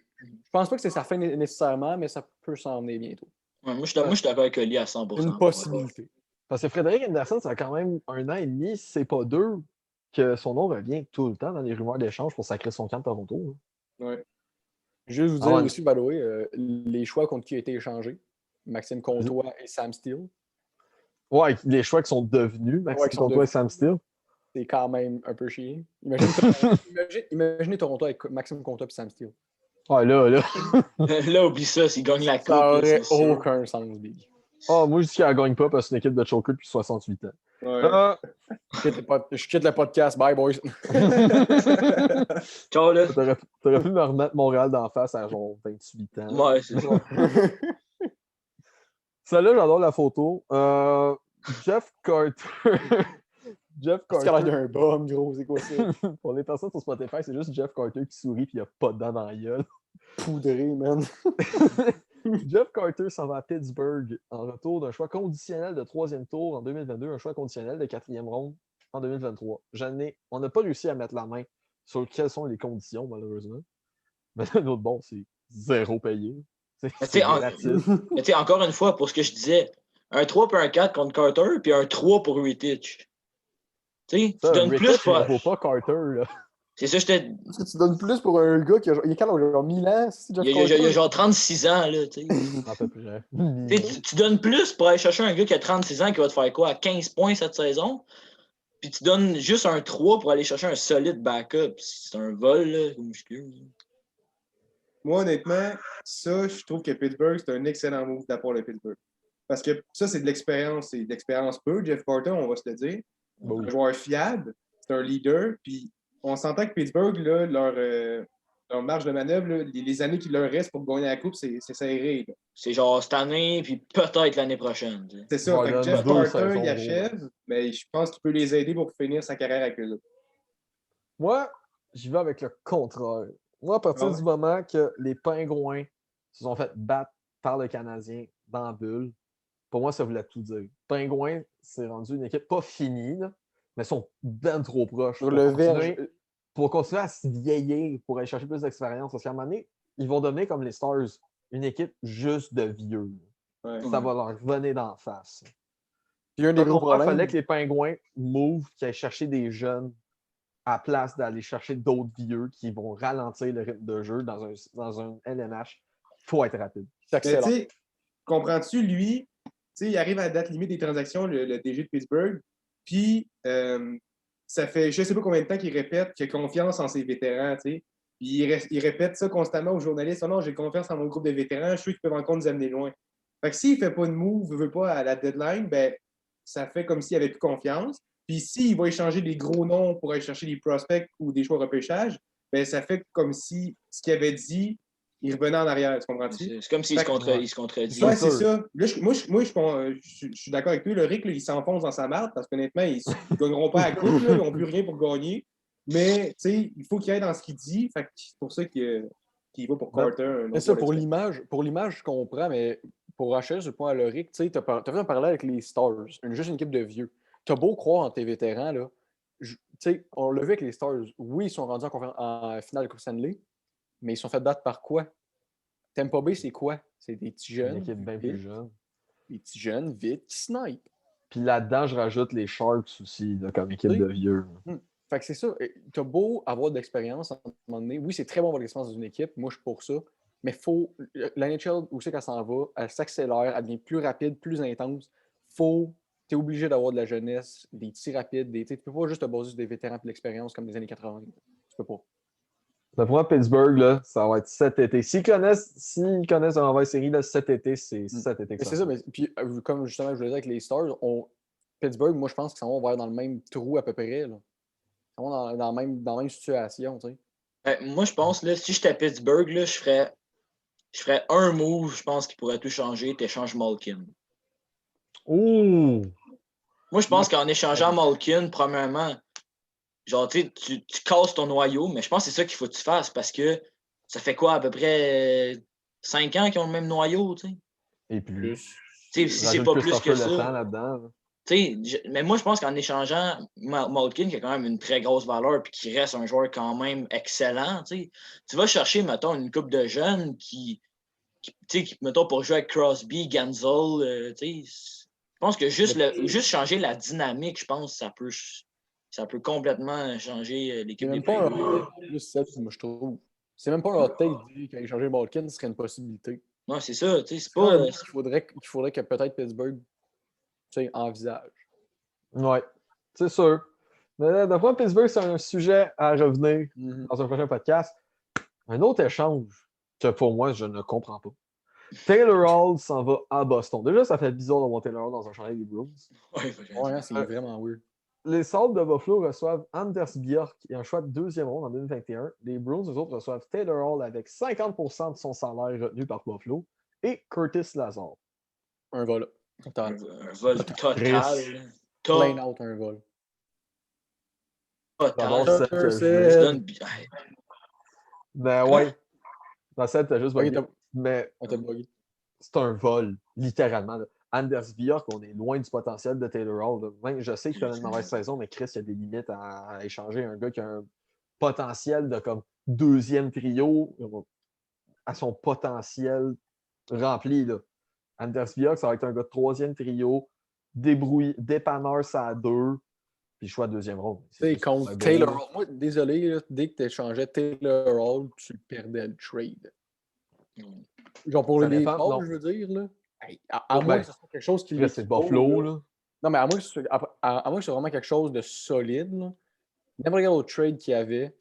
pense pas que c'est sa fin nécessairement, mais ça peut s'en venir bientôt. Ouais, moi, je suis d'accord avec Oli à 100%. Une possibilité. Parce que Frédéric Anderson, ça a quand même 1 an et demi, si c'est pas 2, que son nom revient tout le temps dans les rumeurs d'échange pour sacrer son camp de Toronto. Ouais. Juste vous dire aussi, by the way, les choix contre qui ont été échangés. Maxime Comtois et Sam Steele. Ouais, les choix qui sont devenus Maxime Comtois et Sam Steele. C'est quand même un peu chiant. Imaginez Toronto avec Maxime Comtois et Sam Steele. Ouais, là. Là, oublie ça, s'il gagne la coupe. Ça aurait aucun sens, Big. Moi, je dis qu'elle ne gagne pas parce que c'est une équipe de choker depuis 68 ans. Ouais. Je quitte le podcast. Bye, boys. Ciao, là. T'aurais pu me remettre Montréal d'en face à genre 28 ans. Ouais, c'est ça. Celle-là, j'adore la photo. Jeff Carter. Jeff Carter. Carter. Il y a un bum, gros. C'est quoi ça? Pour les personnes sur Spotify, c'est juste Jeff Carter qui sourit et il n'y a pas de dents dans la gueule. Poudré, man. Jeff Carter s'en va à Pittsburgh en retour d'un choix conditionnel de 3e tour en 2022, un choix conditionnel de 4e ronde en 2023. On n'a pas réussi à mettre la main sur quelles sont les conditions, malheureusement. Mais d'un autre bon, c'est 0 payé. C'est relatif. Mais encore une fois, pour ce que je disais, un 3 puis un 4 contre Carter, puis un 3 pour Rittich. Tu donnes plus pour... Il ne vaut pas Carter, là. C'est ça, je t'ai... Parce que tu donnes plus pour un gars qui a... Il est quand même genre 1000 ans, il a genre 36 ans, là, tu sais. Un peu plus cher. Tu donnes plus pour aller chercher un gars qui a 36 ans qui va te faire quoi, à 15 points cette saison, puis tu donnes juste un 3 pour aller chercher un solide backup. C'est un vol, là, comme excuse. Moi, honnêtement, ça, je trouve que Pittsburgh, c'est un excellent move de la part de Pittsburgh. Parce que ça, c'est de l'expérience. C'est de l'expérience peu. Jeff Carter, on va se le dire. Bon. Un joueur fiable, c'est un leader, puis on s'entend que Pittsburgh, là, leur marge de manœuvre, là, les années qu'il leur reste pour gagner la coupe, c'est serré. Là. C'est genre cette année, puis peut-être l'année prochaine. Tu sais. C'est ça. Ouais, Jeff Carter, il achève, mais je pense qu'il peut les aider pour finir sa carrière avec eux. Moi, j'y vais avec le contraire. Moi, à partir du moment que les Pingouins se sont fait battre par le Canadien dans la bulle, pour moi, ça voulait tout dire. Pingouins, c'est rendu une équipe pas finie, là, mais sont bien trop proches. Pour continuer à se vieillir, pour aller chercher plus d'expérience. Parce qu'à un moment donné, ils vont devenir comme les Stars, une équipe juste de vieux. Ouais. Ça va leur venir d'en face. Puis un des gros problèmes, il fallait que les Pingouins move, qu'ils aillent chercher des jeunes à la place d'aller chercher d'autres vieux qui vont ralentir le rythme de jeu dans un LNH. Il faut être rapide. C'est excellent. Comprends-tu, lui, il arrive à la date limite des transactions, le DG de Pittsburgh, puis ça fait je ne sais pas combien de temps qu'il répète qu'il a confiance en ses vétérans, puis il répète ça constamment aux journalistes. Oh non, j'ai confiance en mon groupe de vétérans, je suis sûr qu'ils peuvent encore nous amener loin. Fait que s'il ne fait pas de move, ne veut pas à la deadline, ben ça fait comme s'il avait plus confiance. Puis s'il va échanger des gros noms pour aller chercher des prospects ou des choix de repêchage, ben ça fait comme si ce qu'il avait dit, il revenait en arrière, tu comprends-tu? C'est comme s'il se contredit. Ouais, c'est ça. Là, moi, je suis d'accord avec lui. Le Rick, là, il s'enfonce dans sa marde parce qu'honnêtement, ils ne gagneront pas à la coupe. Ils n'ont plus rien pour gagner. Mais il faut qu'il aille dans ce qu'il dit. Fait que c'est pour ça qu'il va pour Carter. C'est ça, pour l'image, je comprends, mais pour racheter ce point à le Rick, tu as fait un parallèle avec les Stars, juste une équipe de vieux. Tu as beau croire en tes vétérans, là. On l'a vu avec les Stars. Oui, ils sont rendus en finale de Coupe Stanley, mais ils sont fait battre par quoi? Tampa Bay, c'est quoi? C'est des petits jeunes. Une équipe bien plus jeune. Des petits jeunes, vite, qui snipe. Puis là-dedans, je rajoute les Sharks aussi, là, comme équipe de vieux. Fait que c'est ça. Tu as beau avoir de l'expérience à un moment donné. Oui, c'est très bon avoir de l'expérience dans une équipe. Moi, je suis pour ça. Mais faut. La NHL, où c'est qu'elle s'en va, elle s'accélère, elle devient plus rapide, plus intense. Tu es obligé d'avoir de la jeunesse, des tirs rapides. Tu ne peux pas juste te baser sur des vétérans et de l'expérience comme des années 80. Tu peux pas. Pour moi, Pittsburgh, là, ça va être cet été. S'ils connaissent un envers série, là, cet été, c'est cet été que Mais c'est ça, mais puis comme justement je vous l'ai dit avec les Stars, Pittsburgh, moi je pense qu'ils s'en vont dans le même trou à peu près. Là. Ils s'en vont dans la même situation, tu sais. Moi, je pense, là, si j'étais à Pittsburgh, là, je ferais un move, je pense, qui pourrait tout changer. T'échanges Malkin. Ouh! Moi, je pense qu'en échangeant Malkin, premièrement, genre, tu casses ton noyau, mais je pense que c'est ça qu'il faut que tu fasses parce que ça fait quoi, à peu près 5 ans qu'ils ont le même noyau, tu sais? Et plus. Si c'est pas plus que ça. Là-dedans. Mais moi, je pense qu'en échangeant Malkin, qui a quand même une très grosse valeur et qui reste un joueur quand même excellent, tu vas chercher, mettons, une couple de jeunes qui mettons, pour jouer avec Crosby, Gansel, je pense que juste changer la dynamique, je pense que ça peut complètement changer l'équipe des C'est même pas Penguins. plus 7, moi, je trouve. C'est même pas un hot take de dire qu'échanger Malkin serait une possibilité. Ouais, c'est ça, c'est C'est pas. il faudrait que peut-être Pittsburgh envisage. Ouais, c'est sûr. Mais d'après Pittsburgh, c'est un sujet à revenir dans un prochain podcast. Un autre échange que pour moi, je ne comprends pas. Taylor Hall s'en va à Boston. Déjà, ça fait bizarre d'avoir Taylor Hall dans un chandail des Bruins. Ouais, c'est vraiment weird. Les Sabres de Buffalo reçoivent Anders Bjork et un choix de deuxième ronde en 2021. Les Bruins, eux autres, reçoivent Taylor Hall avec 50% de son salaire retenu par Buffalo et Curtis Lazar. Un vol. Un vol total. Plain out, un vol. Total. Ben ouais. Dans cette, t'as juste bugué. Mais c'est un vol, littéralement. Anders Bjork, on est loin du potentiel de Taylor Hall. Même, je sais qu'il a une mauvaise saison, mais Chris, il y a des limites à échanger un gars qui a un potentiel de comme deuxième trio à son potentiel rempli. Là. Anders Bjork, ça va être un gars de troisième trio, dépanneur, ça à deux, puis choix de deuxième ronde. C'est contre Taylor Hall. Moi, désolé, là, dès que tu échangeais Taylor Hall, tu le perdais le trade. Genre pour les défenses, je veux dire, là. À moins que ce soit quelque chose qui c'est Buffalo, là. Non, mais à moins que ce soit vraiment quelque chose de solide, là. N'importe quel autre trade qu'il y avait,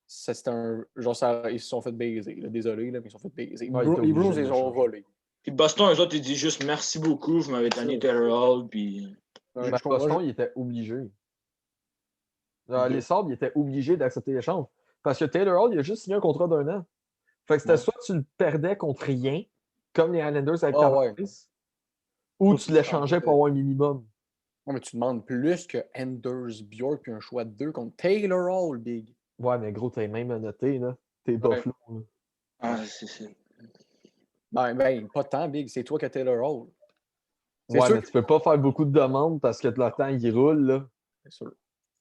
c'était un. Genre, ils se sont fait baiser. Là. Désolé, là, mais ils se sont fait baiser. Ouais, les Bruins, ils ont volé. Puis Boston, eux autres, ils disent juste merci beaucoup, vous m'avez donné Taylor Hall, puis. Boston, il était obligé. Les Sabres, ils étaient obligés d'accepter l'échange. Parce que Taylor Hall, il a juste signé un contrat d'1 an. Fait que c'était soit tu le perdais contre rien, comme les Islanders avec Tavares, ou tu l'échangeais pour avoir un minimum. Ouais, mais tu demandes plus que Anders Bjork puis un choix de 2 contre Taylor Hall, Big. Ouais, mais gros, t'es même noté, là. T'es Buffalo. Là. Ah, c'est ça. Ben, pas tant, Big. C'est toi qui as Taylor Hall. Ouais, mais tu peux pas faire beaucoup de demandes parce que le temps, il roule, là. C'est sûr.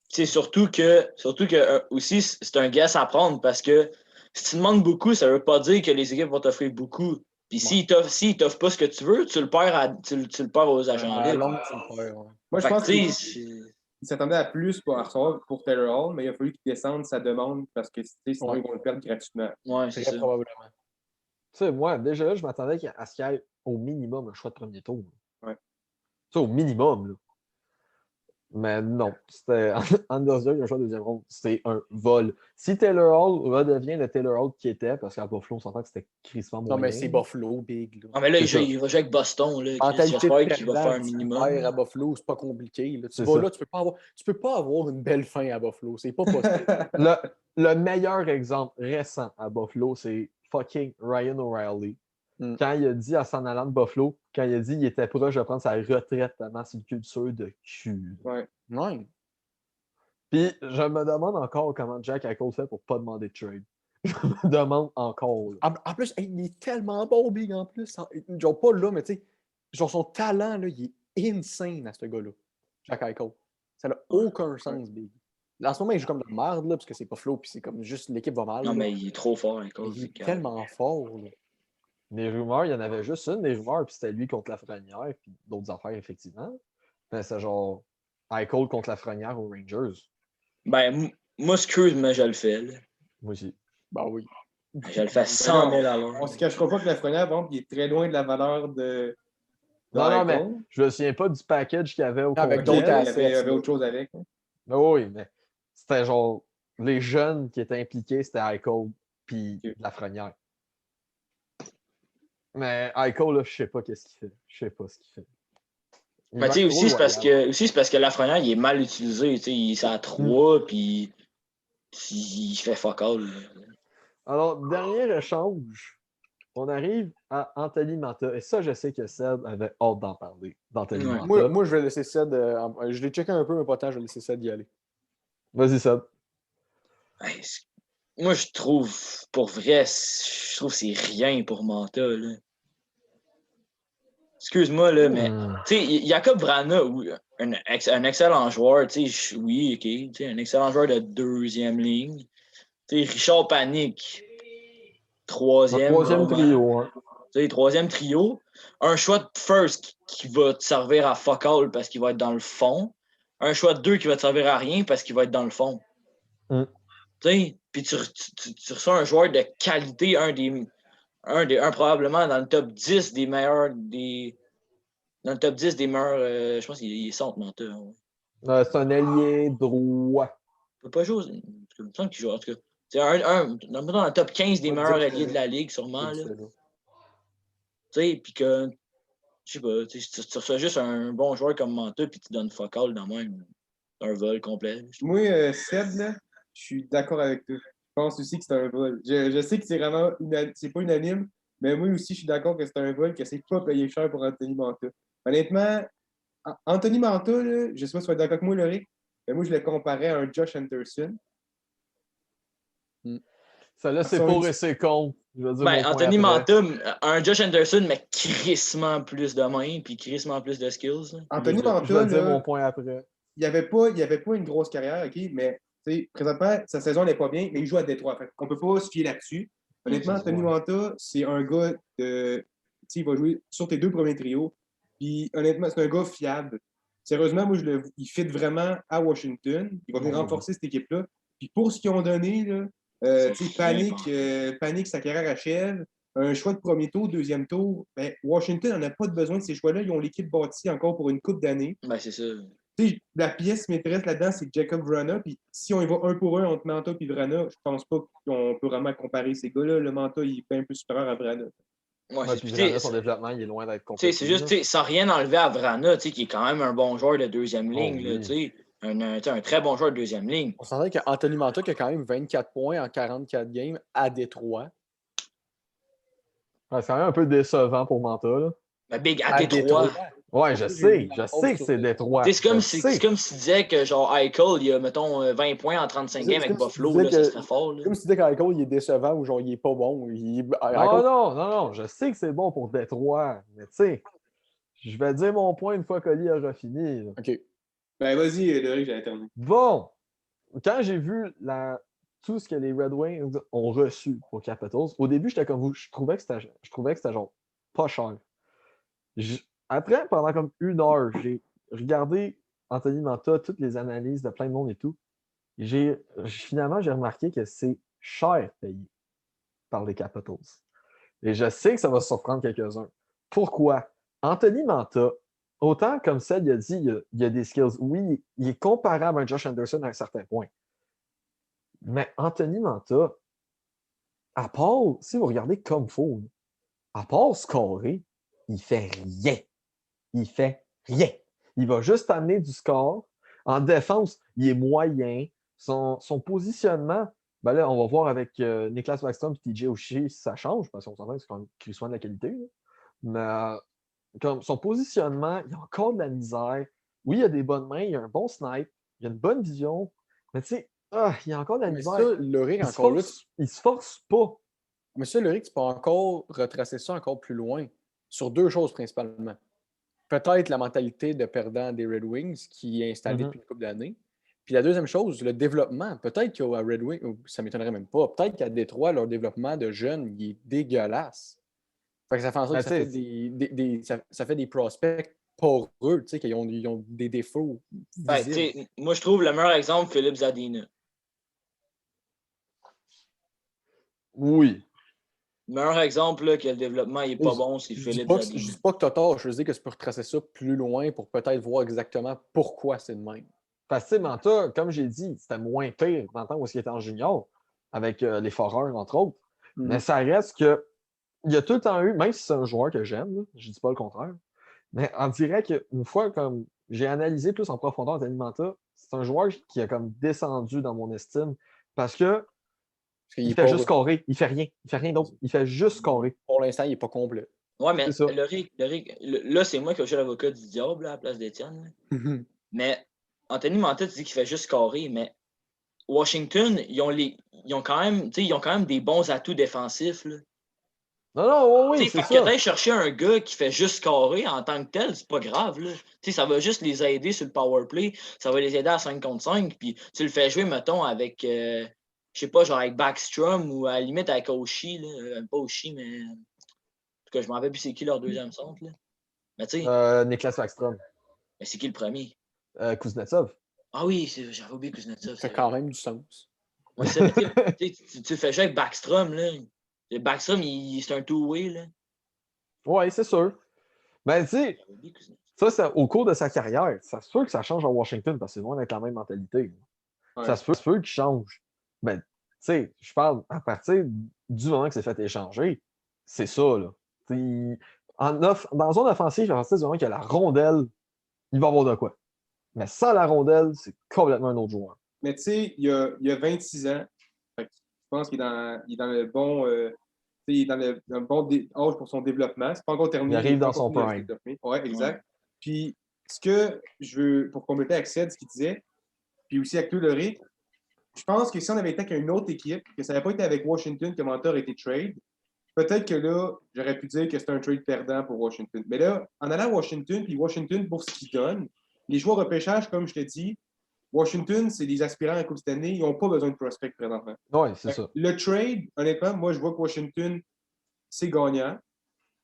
C'est surtout que aussi, c'est un guess à prendre parce que si tu demandes beaucoup, ça veut pas dire que les équipes vont t'offrir beaucoup. Puis s'ils t'offrent pas ce que tu veux, tu le perds aux agents libres. Moi, je pense qu'il s'attendait à plus pour recevoir pour Taylor Hall, mais il a fallu qu'il descende sa demande parce que sinon, ils vont le perdre gratuitement. Ouais, c'est ça. Probablement. Tu sais, moi, déjà là, je m'attendais à ce qu'il y ait au minimum un choix de premier tour. Ouais. Tu sais, au minimum, là. Mais non, c'était Anders Bjork, un choix de deuxième ronde. C'est un vol. Si Taylor Hall redevient le Taylor Hall qui était, parce qu'à Buffalo, on s'entend que c'était crissement moyen. Non, mais c'est Buffalo, Big. Là. Ah, mais là, il va jouer avec Boston. J'espère qu'il va faire un minimum. À Buffalo, c'est pas compliqué. Là. Tu vas là, tu peux pas avoir une belle fin à Buffalo. C'est pas possible. le meilleur exemple récent à Buffalo, c'est fucking Ryan O'Reilly. Quand il a dit à s'en allant de Buffalo, quand il a dit qu'il était proche de prendre sa retraite tellement c'est une culture de cul. Ouais. Puis je me demande encore comment Jack Eichel fait pour pas demander de trade. Je me demande encore. En plus, il est tellement bon, Big, en plus. Genre pas là, mais tu sais, genre son talent, là, il est insane à ce gars-là. Jack Eichel. Ça n'a aucun sens, Big. En ce moment, il joue comme de merde, là, parce que c'est pas flow, puis c'est comme juste l'équipe va mal. Non, là. mais il est trop fort, Eichel. Il est tellement fort, là. Les rumeurs, il y en avait juste une des rumeurs, puis c'était lui contre Lafrenière, puis d'autres affaires, effectivement. Mais c'est genre Eichel contre Lafrenière aux Rangers. Ben, moi, excuse, mais je le fais. Là. Moi aussi. Ben oui. Je le fais 100 000 à l'heure. On se cachera pas que Lafrenière, bon, il est très loin de la valeur de non, mais je me souviens pas du package qu'il y avait au avec complet. d'autres il y avait autre chose avec. Mais oui, mais c'était genre les jeunes qui étaient impliqués, c'était Eichel puis Lafrenière. Mais Eichel, là, je sais pas qu'est-ce qu'il fait. Je sais pas ce qu'il fait. Mais tu sais, aussi, c'est parce que Lafrenière, il est mal utilisé. Tu sais, il est à 3, puis il fait fuck all. Alors, dernier échange, on arrive à Anthony Mantha. Et ça, je sais que Seb avait hâte d'en parler, d'Anthony Mantha. Moi, je vais laisser Seb. Je l'ai checké un peu, mais pas tant, je vais laisser Seb y aller. Vas-y, Seb. Hey, moi, je trouve, pour vrai, je trouve que c'est rien pour Mantha, là. Excuse-moi, là, mais tu sais, Jacob Vrana, un excellent joueur, tu sais, oui, ok, tu sais, un excellent joueur de deuxième ligne. Tu sais, Richard Panic, troisième. Troisième trio, hein. Tu sais, troisième trio. Un choix de first qui va te servir à fuck all parce qu'il va être dans le fond. Un choix de 2 qui va te servir à rien parce qu'il va être dans le fond. Tu sais, puis tu reçois un joueur de qualité, un probablement dans le top 10 des meilleurs dans le top 10 des meilleurs, je pense qu'il est centre menteur. Ouais. C'est un ailier droit. Il peut pas jouer. Il me semble qu'il joue en tout cas. C'est dans le top 15 des meilleurs alliés de la ligue, sûrement. Là. Tu sais, puis que je sais pas, tu reçois juste un bon joueur comme Mantha puis tu donnes fuck all dans même un vol complet. Moi, Seb, là, je suis d'accord avec toi. Je pense aussi que c'est un vol. Je sais que c'est vraiment c'est pas unanime, mais moi aussi, je suis d'accord que c'est un vol, que c'est pas payé cher pour Anthony Mantha. Honnêtement, Anthony Mantha, là, je sais pas si tu vas être d'accord avec moi, Loric, mais moi, je le comparais à un Josh Anderson. Ça là, c'est pour et c'est contre. Anthony Mantha, un Josh Anderson, mais crissement plus de mains puis crissement plus de skills. Là. Anthony Mantha, je vais dire mon point après. Il avait pas une grosse carrière, OK, mais présentement, sa saison n'est pas bien, mais il joue à Détroit. On ne peut pas se fier là-dessus. Honnêtement, Anthony Mantha, c'est un gars il va jouer sur tes 2 premiers trios. Puis honnêtement, c'est un gars fiable. Sérieusement, moi, il fit vraiment à Washington. Il va venir renforcer cette équipe-là. Puis pour ce qu'ils ont donné, là, Panic, sa carrière achève. Un choix de premier tour, deuxième tour. Ben, Washington n'en a pas de besoin de ces choix-là. Ils ont l'équipe bâtie encore pour une couple d'années. Ben, c'est ça. T'sais, la pièce m'intéresse là-dedans, c'est Jacob Vrana. Puis si on y va un pour un entre Mantha et Vrana, je pense pas qu'on peut vraiment comparer ces gars-là. Le Mantha, il est un peu supérieur à Vrana. Puis Vrana, son développement, il est loin d'être complet. C'est juste, sans rien enlever à Vrana, qui est quand même un bon joueur de deuxième ligne. Oui. Un très bon joueur de deuxième ligne. On s'entend qu'Anthony Mantha qui a quand même 24 points en 44 games à Détroit. Ouais, c'est quand même un peu décevant pour Mantha. Là. Mais Big, à Détroit. Ouais, je sais que c'est Détroit. C'est comme si tu disais que genre Eichel, il a, mettons, 20 points en 35 games avec Buffalo, là, ça serait fort. Là. Comme si tu disais qu'Eichel, il est décevant ou genre il est pas bon. Non, je sais que c'est bon pour Détroit, mais tu sais, je vais dire mon point une fois qu'Oli aura fini. Là. OK. Ben vas-y, Loric, j'allais terminer. Bon, quand j'ai vu tout ce que les Red Wings ont reçu pour Capitals, au début, j'étais comme vous, je trouvais que c'était genre pas cher. Après, pendant comme 1 heure, j'ai regardé Anthony Mantha, toutes les analyses de plein de monde et tout. Finalement, j'ai remarqué que c'est cher payé par les Capitals. Et je sais que ça va surprendre quelques-uns. Pourquoi? Anthony Mantha, autant comme ça, il a dit, il y a des skills. Oui, il est comparable à un Josh Anderson à un certain point. Mais Anthony Mantha, à part, si vous regardez comme faut, à part scorer, il fait rien. Il fait rien. Il va juste amener du score. En défense, il est moyen. Son positionnement, ben là, on va voir avec Niklas Backstrom et TJ Oshie si ça change, parce qu'on s'entend que c'est quand même crissement de la qualité. Là. Mais comme son positionnement, il y a encore de la misère. Oui, il y a des bonnes mains, il y a un bon snipe, il y a une bonne vision. Mais tu sais, il y a encore de la misère. Ça, Loric, il se force pas. Mais ça, Loric, tu peux encore retracer ça encore plus loin. Sur 2 choses principalement. Peut-être la mentalité de perdant des Red Wings qui est installée depuis une couple d'années. Puis la deuxième chose, le développement. Peut-être qu'à Red Wings, ça ne m'étonnerait même pas, peut-être qu'à Détroit, leur développement de jeunes, il est dégueulasse. Fait que ça fait en sorte que ça fait des prospects pour eux, tu sais, qu'ils ont des défauts. Moi, je trouve le meilleur exemple, Philippe Zadina. Oui. Le meilleur exemple là, que le développement n'est pas bon, c'est Philippe Zadina. Je ne dis pas que tu as tort, je veux dire que tu peux retracer ça plus loin pour peut-être voir exactement pourquoi c'est de même. Parce que, tu sais, Manta, comme j'ai dit, c'était moins pire dans le temps où il était en junior, avec les Foreurs, entre autres. Mais ça reste que il y a tout le temps eu, même si c'est un joueur que j'aime, là, je dis pas le contraire, mais on dirait qu'une fois, comme j'ai analysé plus en profondeur Danny Manta, c'est un joueur qui a comme descendu dans mon estime parce que Parce qu'il il est fait pas- juste scorer. Il fait rien. Il fait rien d'autre. Il fait juste scorer. Pour l'instant, il n'est pas complet. Ouais, mais C'est ça. là, c'est moi qui suis l'avocat du diable là, à la place d'Étienne. là. Mais Anthony Manta, tu dis qu'il fait juste carré, mais Washington, ils ont quand même des bons atouts défensifs. Là. Non, oui, c'est Fait que ça. t'ailles chercher un gars qui fait juste carré en tant que tel, c'est pas grave. Là. Ça va juste les aider sur le power play. Ça va les aider à 5 contre 5. Puis tu le fais jouer, mettons, avec, je sais pas, genre avec Backstrom ou à la limite avec Oshie. Là. Pas Oshie, mais. En tout cas, je m'en rappelle plus c'est qui leur deuxième centre. Là. Mais tu sais, Niklas Backstrom. mais c'est qui le premier? Kuznetsov. Ah oui, j'avais oublié Kuznetsov. Ça a quand même du sens. Ouais, tu le fais jouer avec Backstrom. Là. Backstrom, c'est un two-way. Là. Oui, c'est sûr. Ben, tu sais, J'avais oublié Kuznetsov. ça, au cours de sa carrière, ça se peut que ça change à Washington parce que c'est loin d'être la même mentalité. Ouais. Ça se peut qu'il change. Ben, tu sais, je parle à partir du moment que c'est fait échanger, c'est ça, là. Dans zone offensive, à partir du moment qu'il y a la rondelle, il va y avoir de quoi. Mais sans la rondelle, c'est complètement un autre joueur. Mais tu sais, il y a 26 ans. Fait que je pense qu'il est dans le bon. Il est dans le bon âge pour son développement. C'est pas encore terminé. Il arrive est pas dans son encore prime. Oui, exact. Puis, ce que je veux, pour compléter Axel, ce qu'il disait, puis aussi avec Ulrich, je pense que si on avait été avec une autre équipe, que ça n'avait pas été avec Washington que Manta aurait été trade, peut-être que là, j'aurais pu dire que c'était un trade perdant pour Washington. Mais là, en allant à Washington, puis Washington, pour ce qu'il donne, les joueurs repêchage, comme je te dis, Washington, c'est des aspirants à la Coupe cette année, ils n'ont pas besoin de prospects présentement. Oui, c'est ça. Le trade, honnêtement, moi, je vois que Washington, c'est gagnant.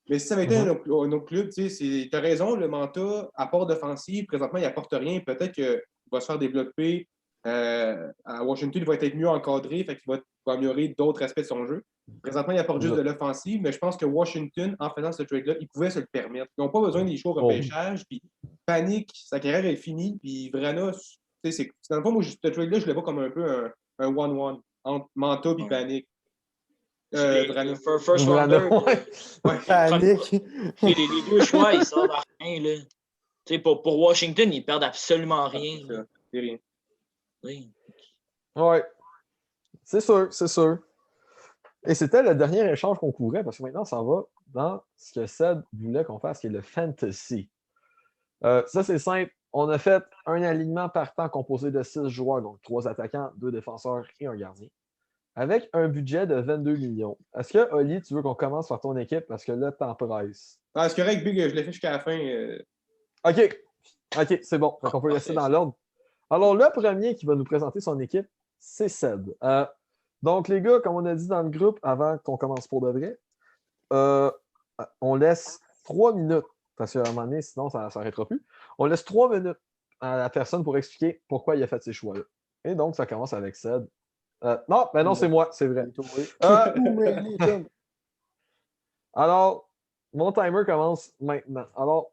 Mais si ça avait été un autre club, tu as raison, le Manta, apport d'offensive, présentement, il n'apporte rien. Peut-être qu'il va se faire développer. À Washington, il va être mieux encadré, fait qu'il va améliorer d'autres aspects de son jeu. Présentement, il apporte juste de l'offensive, mais je pense que Washington, en faisant ce trade-là, il pouvait se le permettre. Ils n'ont pas besoin des choix au repêchage, puis panique, sa carrière est finie, puis Vrana, dans le fond, moi, ce trade-là, je le vois comme un peu un 1-1 entre Manta et panique. Vrana. First rounder. Panique. Les deux choix, ils servent à rien. Là. Pour Washington, ils perdent absolument rien. C'est rien. Oui. Ouais. C'est sûr. Et c'était le dernier échange qu'on couvrait parce que maintenant, ça va dans ce que Seb voulait qu'on fasse, qui est le fantasy. Ça, c'est simple. On a fait un alignement partant composé de 6 joueurs, donc 3 attaquants, 2 défenseurs et un gardien, avec un budget de 22 millions. Est-ce que, Oli, tu veux qu'on commence par ton équipe parce que là, t'en presses? Ah, c'est correct, Big, je l'ai fait jusqu'à la fin. OK, c'est bon. Donc, on peut laisser dans l'ordre. Alors, le premier qui va nous présenter son équipe, c'est Seb. Donc, les gars, comme on a dit dans le groupe avant qu'on commence pour de vrai, on laisse 3 minutes, parce qu'à un moment donné, sinon, ça ne s'arrêtera plus. On laisse 3 minutes à la personne pour expliquer pourquoi il a fait ces choix-là. Et donc, ça commence avec Seb. Non, c'est moi, c'est vrai. Alors, mon timer commence maintenant. Alors,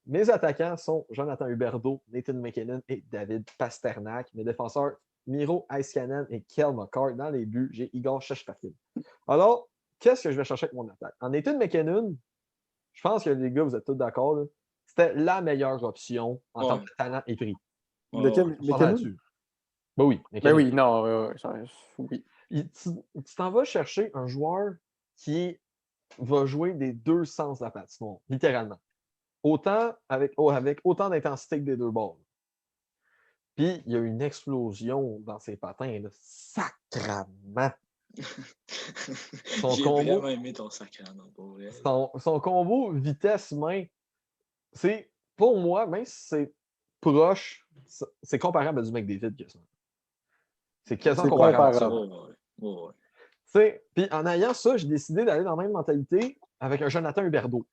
mes attaquants sont Jonathan Huberdeau, Nathan McKinnon et David Pasternak. Mes défenseurs, Miro Heiskanen et Kel McCart. Dans les buts, j'ai Igor Sheshpakin. Alors, qu'est-ce que je vais chercher avec mon attaque? En Nathan McKinnon, je pense que les gars, vous êtes tous d'accord, là, c'était la meilleure option en tant que talent et prix. Lequel? Ben oui. Ben oui, non. Oui. Tu t'en vas chercher un joueur qui va jouer des deux sens de la patinoire, littéralement. Autant avec autant d'intensité que des deux bords. Puis, il y a une explosion dans ses patins, là. Sacrament! J'ai vraiment aimé ton sacrament, pour vrai. Son combo vitesse-main, c'est, pour moi, même si c'est proche, c'est comparable à du McDavid que ça. C'est quasiment comparable à ça. Puis, en ayant ça, j'ai décidé d'aller dans la même mentalité avec un Jonathan Huberdeau.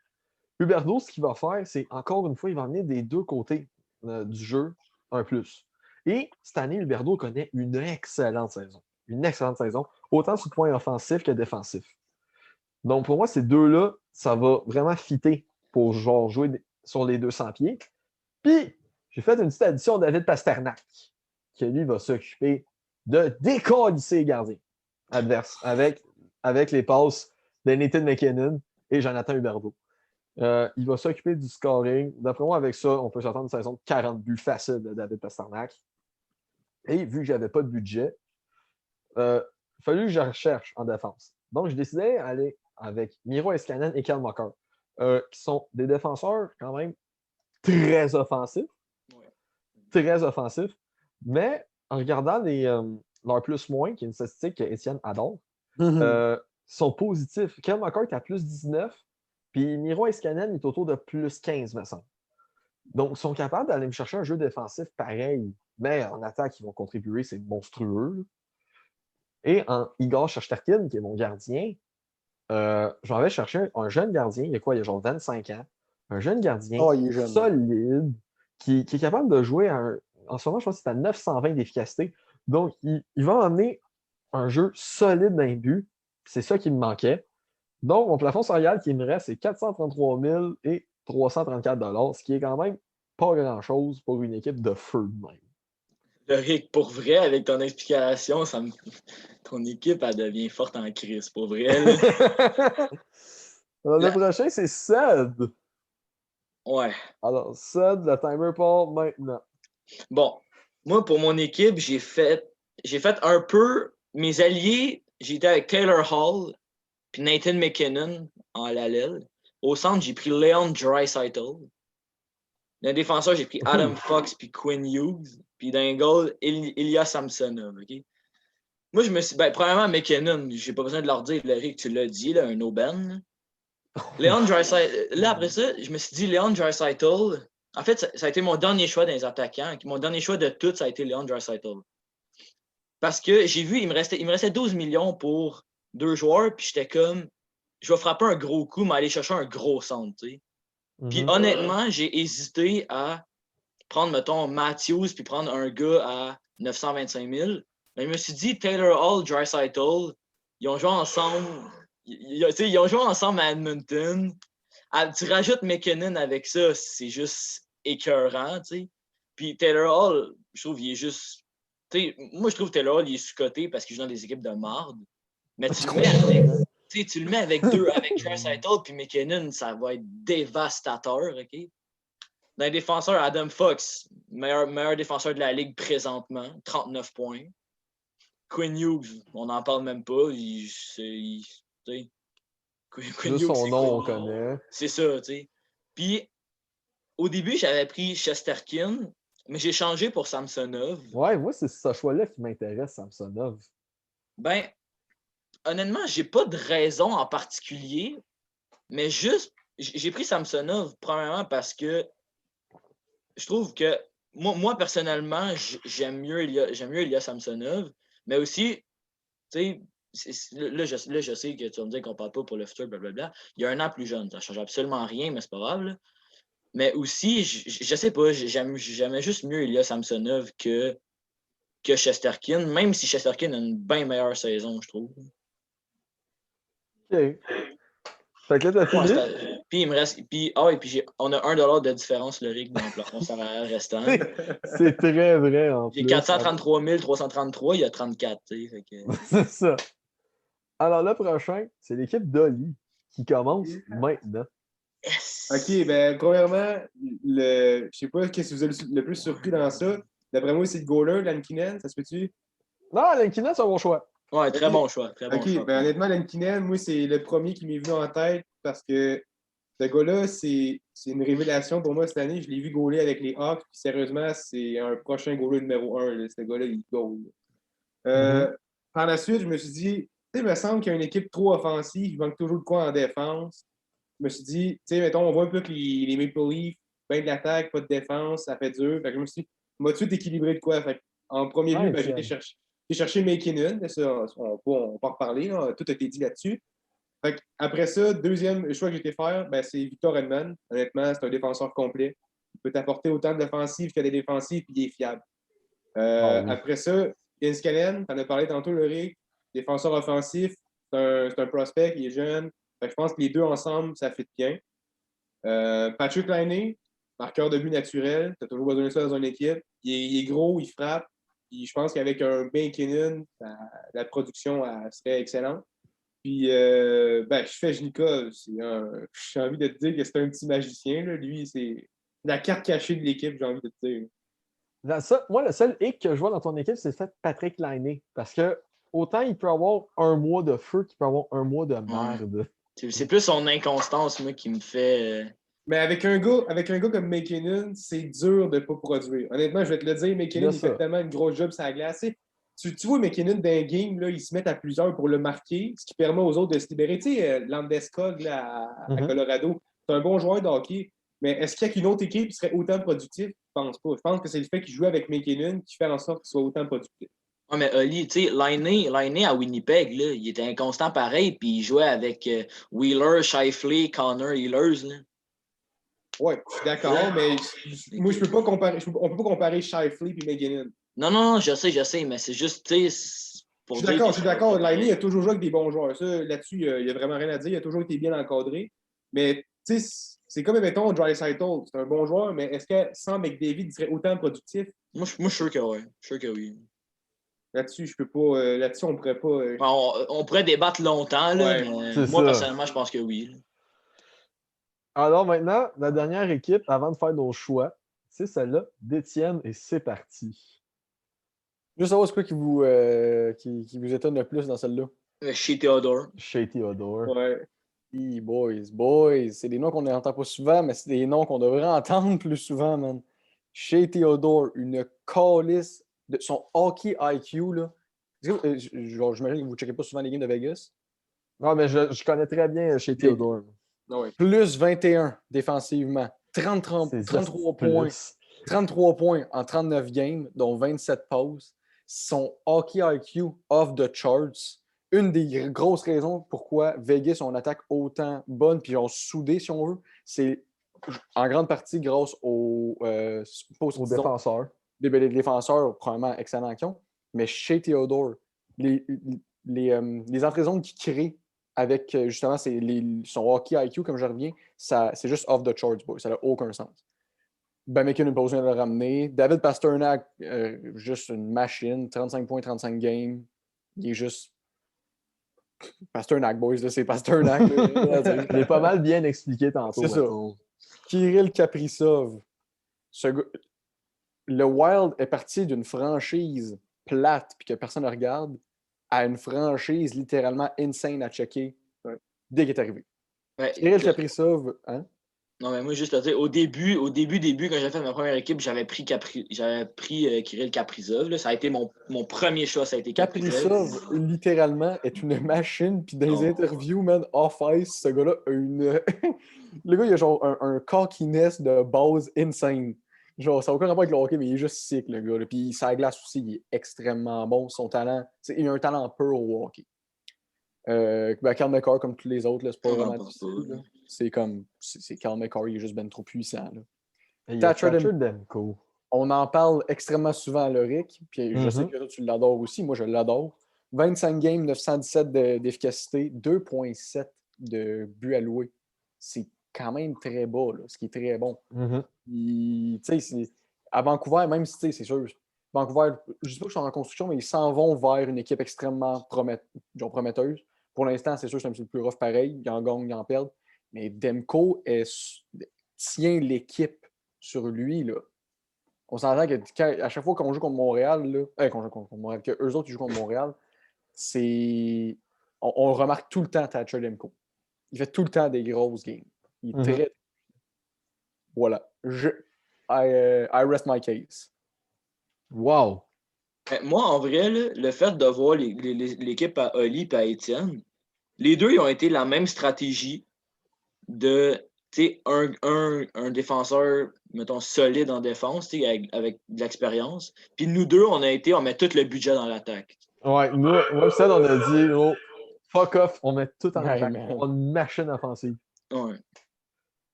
Huberdeau, ce qu'il va faire, c'est, encore une fois, il va emmener des deux côtés du jeu un plus. Et cette année, Huberdeau connaît une excellente saison. Une excellente saison, autant sur le point offensif que défensif. Donc, pour moi, ces deux-là, ça va vraiment fitter pour genre jouer sur les 200 pieds. Puis, j'ai fait une petite addition de David Pasternak, qui lui va s'occuper de décalisser les gardiens adverses avec les passes de Nathan McKinnon et Jonathan Huberdeau. Il va s'occuper du scoring. D'après moi, avec ça, on peut s'attendre à une saison de 40 buts faciles de David Pasternak. Et vu que je n'avais pas de budget, il a fallu que je recherche en défense. Donc, je décidais d'aller avec Miro Heiskanen et Kyle Makar, qui sont des défenseurs quand même très offensifs. Très offensifs. Mais en regardant leur plus-moins, qui est une statistique qu'Étienne adore, sont positifs. Kyle Makar est à plus 19, puis Miro Heiskanen est autour de plus 15, me semble. Donc, ils sont capables d'aller me chercher un jeu défensif pareil, mais en attaque, ils vont contribuer, c'est monstrueux. Et en Igor Shesterkin, qui est mon gardien, j'en vais chercher un jeune gardien, il y a quoi, il y a genre 25 ans, un jeune gardien solide, qui est capable de jouer en ce moment, je pense que c'est à 920 d'efficacité. Donc, il va emmener un jeu solide d'un but. C'est ça qui me manquait. Donc, mon plafond salarial qui me reste, c'est 433 334 $, ce qui est quand même pas grand-chose pour une équipe de feu de même. Rick, pour vrai, avec ton explication, ton équipe, elle devient forte en crise, pour vrai. Alors, le prochain, c'est Sud. Ouais. Alors, Sud, le timer part maintenant. Bon, moi, pour mon équipe, j'ai fait un peu mes alliés. J'étais avec Taylor Hall puis Nathan McKinnon en l'aile. Au centre, j'ai pris Leon Draisaitl. Le défenseur, j'ai pris Adam Fox puis Quinn Hughes. Puis d'un goal, Ilya Samsonov. Okay? Moi, je me suis. Ben, premièrement, McKinnon, j'ai pas besoin de leur dire, Larry, que tu l'as dit, là, un aubaine. Leon Draisaitl. Là, après ça, je me suis dit, Leon Draisaitl. En fait, ça a été mon dernier choix dans les attaquants. Mon dernier choix de tous, ça a été Leon Draisaitl. Parce que j'ai vu, il me restait 12 millions pour 2 joueurs, puis j'étais comme, je vais frapper un gros coup, mais aller chercher un gros centre, tu sais. Puis honnêtement, j'ai hésité à prendre, mettons, Matthews, puis prendre un gars à 925 000. Mais je me suis dit, Taylor Hall, Draisaitl, ils ont joué ensemble. Ils ont joué ensemble à Edmonton. Tu rajoutes McKinnon avec ça, c'est juste écœurant, tu sais. Puis Taylor Hall, je trouve qu'il est juste. Moi, je trouve que Taylor Hall, il est sous-coté parce qu'il joue dans des équipes de marde. Mais tu le mets avec Draisaitl puis McKinnon, ça va être dévastateur, OK? Dans les défenseurs, Adam Fox, meilleur défenseur de la Ligue présentement, 39 points. Quinn Hughes, on n'en parle même pas. Quinn Hughes, son nom, on connaît. C'est ça, tu sais. Puis, au début, j'avais pris Shesterkin, mais j'ai changé pour Samsonov. Ouais, moi, c'est ce choix-là qui m'intéresse, Samsonov. Ben, honnêtement, j'ai pas de raison en particulier, mais juste, j'ai pris Samsonov, premièrement, parce que je trouve que, moi personnellement, j'aime mieux Ilya Samsonov, mais aussi, tu sais, là, je sais que tu vas me dire qu'on parle pas pour le futur, blablabla. Il y a un an plus jeune, ça change absolument rien, mais c'est pas grave, là. Mais aussi, je sais pas, j'aimais juste mieux Ilya Samsonov que Shesterkin, même si Shesterkin a une bien meilleure saison, je trouve. OK. Fait que là, t'as fini? Puis il me reste. Puis on a $1 de différence, le RIC, dans le plafond salarial restant. C'est très vrai, en plus. J'ai 433 333, il y a 34, tu sais. C'est ça. Alors, le prochain, c'est l'équipe d'Oli qui commence maintenant. Yes! OK, ben premièrement, je sais pas qu'est-ce que vous avez le plus surpris dans ça. D'après moi, c'est le goaler, Lankinen, ça se peut-tu? Non, Lankinen, c'est un bon choix. Ouais, très bon choix. Très bon choix. Ben honnêtement, Lankinen, moi, c'est le premier qui m'est venu en tête parce que ce gars-là, c'est une révélation pour moi cette année. Je l'ai vu goaler avec les Hawks, puis sérieusement, c'est un prochain goaler numéro 1. Là. Ce gars-là, il goal. Par la suite, je me suis dit, tu sais, il me semble qu'il y a une équipe trop offensive, il manque toujours de quoi en défense. Je me suis dit, tu sais, mettons, on voit un peu que les Maple Leafs, bien de l'attaque, pas de défense, ça fait dur. Fait que je me suis dit, on va tout de suite équilibrer de quoi? Fait en premier lieu, ben, j'ai cherché McKinnon. On peut en reparler. Là. Tout a été dit là-dessus. Fait après ça, deuxième choix que j'ai été faire, ben, c'est Victor Edmond. Honnêtement, c'est un défenseur complet. Il peut t'apporter autant de défensives que des défensives, puis il est fiable. Oui. Après ça, Inskalen, tu en as parlé tantôt, le Rick, défenseur offensif, c'est un prospect, il est jeune. Fait que je pense que les deux ensemble, ça fit bien. Patrick Laine, marqueur de but naturel. Tu as toujours besoin de ça dans une équipe. Il est gros, il frappe. Puis je pense qu'avec un McKinnon, la production serait excellente. Puis, je fais Jnika. J'ai envie de te dire que c'est un petit magicien. Là. Lui, c'est la carte cachée de l'équipe, j'ai envie de te dire. Moi, le seul hic que je vois dans ton équipe, c'est le fait de Patrick Lainé. Parce que autant il peut avoir un mois de feu qu'il peut avoir un mois de merde. C'est plus son inconstance, moi, qui me fait. Mais avec un gars comme McKinnon, c'est dur de ne pas produire. Honnêtement, je vais te le dire, McKinnon, il fait tellement une grosse job sur la glace. Tu vois McKinnon dans un game, là, ils se mettent à plusieurs pour le marquer, ce qui permet aux autres de se libérer. Tu sais, Landeskog à Colorado, c'est un bon joueur de hockey. Mais est-ce qu'il y a qu'une autre équipe qui serait autant productif? Je pense pas. Je pense que c'est le fait qu'il joue avec McKinnon qui fait en sorte qu'il soit autant productif. Ouais, mais Oli, tu sais, Lainé à Winnipeg, là, il était inconstant pareil, puis il jouait avec Wheeler, Scheifele, Connor, Ehlers. Oui, je suis d'accord, mais moi, je peux pas comparer. On peut pas comparer Scheifele et McKinnon. Non, je sais, mais c'est juste, tu sais. Je suis d'accord. Lainé a toujours joué avec des bons joueurs. Là-dessus, il n'y a vraiment rien à dire. Il a toujours été bien encadré. Mais, tu sais, c'est comme, mettons, Draisaitl. C'est un bon joueur, mais est-ce que sans McDavid, il serait autant productif? Moi, je suis sûr que oui. Sûr que oui. Là-dessus, je peux pas. Là-dessus, on pourrait pas. On pourrait débattre longtemps, là, mais moi, personnellement, je pense que oui. Là. Alors maintenant, la dernière équipe, avant de faire nos choix, c'est celle-là d'Étienne et c'est parti. Juste savoir ce qui vous étonne le plus dans celle-là. Chez Theodore. Chez Theodore. Ouais. Hey, boys. C'est des noms qu'on n'entend pas souvent, mais c'est des noms qu'on devrait entendre plus souvent, man. Chez Theodore, une calice de son hockey IQ, là. J'imagine que vous ne checkez pas souvent les games de Vegas. Non, mais je connais très bien chez Theodore. Ouais. Plus 21 défensivement. 33 points. 33 points en 39 games, dont 27 passes. Son hockey IQ off the charts. Une des grosses raisons pourquoi Vegas a une attaque autant bonne puis soudée, si on veut, c'est en grande partie grâce aux défenseurs. Les défenseurs, probablement excellents qu'ils ont. Mais chez Theodore, les entraisons qu'il crée avec justement son hockey IQ, comme je reviens, c'est juste off the charts, boy. Ça n'a aucun sens. Ben McKinnon n'a pas besoin de le ramener. David Pastrnak, juste une machine. 35 points, 35 games. Il est juste Pastrnak, boys. Là, c'est Pastrnak. Je l'ai pas mal bien expliqué tantôt. C'est ça. Kirill Kaprizov. Le Wild est parti d'une franchise plate puis que personne ne regarde à une franchise littéralement insane à checker dès qu'il est arrivé. Ouais, Kirill Kaprizov, hein? Non, mais moi, juste à dire, au début, quand j'ai fait ma première équipe, j'avais pris Kirill Kaprizov. Là. Ça a été mon premier choix, ça a été Kaprizov, littéralement, est une machine. Puis dans les interviews, man, off-ice, ce gars-là a une... Le gars, il a genre un cockiness de base insane. Genre, ça n'a aucun rapport avec le hockey, mais il est juste sick, le gars. Là. Puis sa glace aussi, il est extrêmement bon. Son talent, il a un talent pur au hockey. Carl McCarr, comme tous les autres, là, c'est pas vraiment difficile. C'est Carl McCarr, il est juste ben trop puissant. Thatcher Demko. On en parle extrêmement souvent à Loric, puis je sais que toi, tu l'adores aussi. Moi, je l'adore. 25 games, 917 d'efficacité, 2,7 de buts alloués. C'est quand même très bas, là, ce qui est très bon. À Vancouver, même si c'est sûr, Vancouver, je ne dis pas qu'ils sont en construction, mais ils s'en vont vers une équipe extrêmement prometteuse. Pour l'instant, c'est sûr que c'est un petit peu plus rough pareil. Ils en gagnent, ils en perdent. Mais Demko tient l'équipe sur lui. Là. On s'entend qu'à chaque fois qu'on joue contre Montréal, qu'on joue contre Montréal, qu'eux autres ils jouent contre Montréal, on remarque tout le temps Thatcher Demko. Il fait tout le temps des grosses games. Il est très... Voilà. I rest my case. Wow! Moi, en vrai, là, le fait de voir l'équipe à Oli et à Étienne, les deux, ils ont été la même stratégie de un défenseur, mettons, solide en défense, avec de l'expérience. Puis nous deux, on met tout le budget dans l'attaque. Ouais, moi, ça, on a dit, oh, fuck off, on met tout en attaque. On a une machine offensive. Ouais.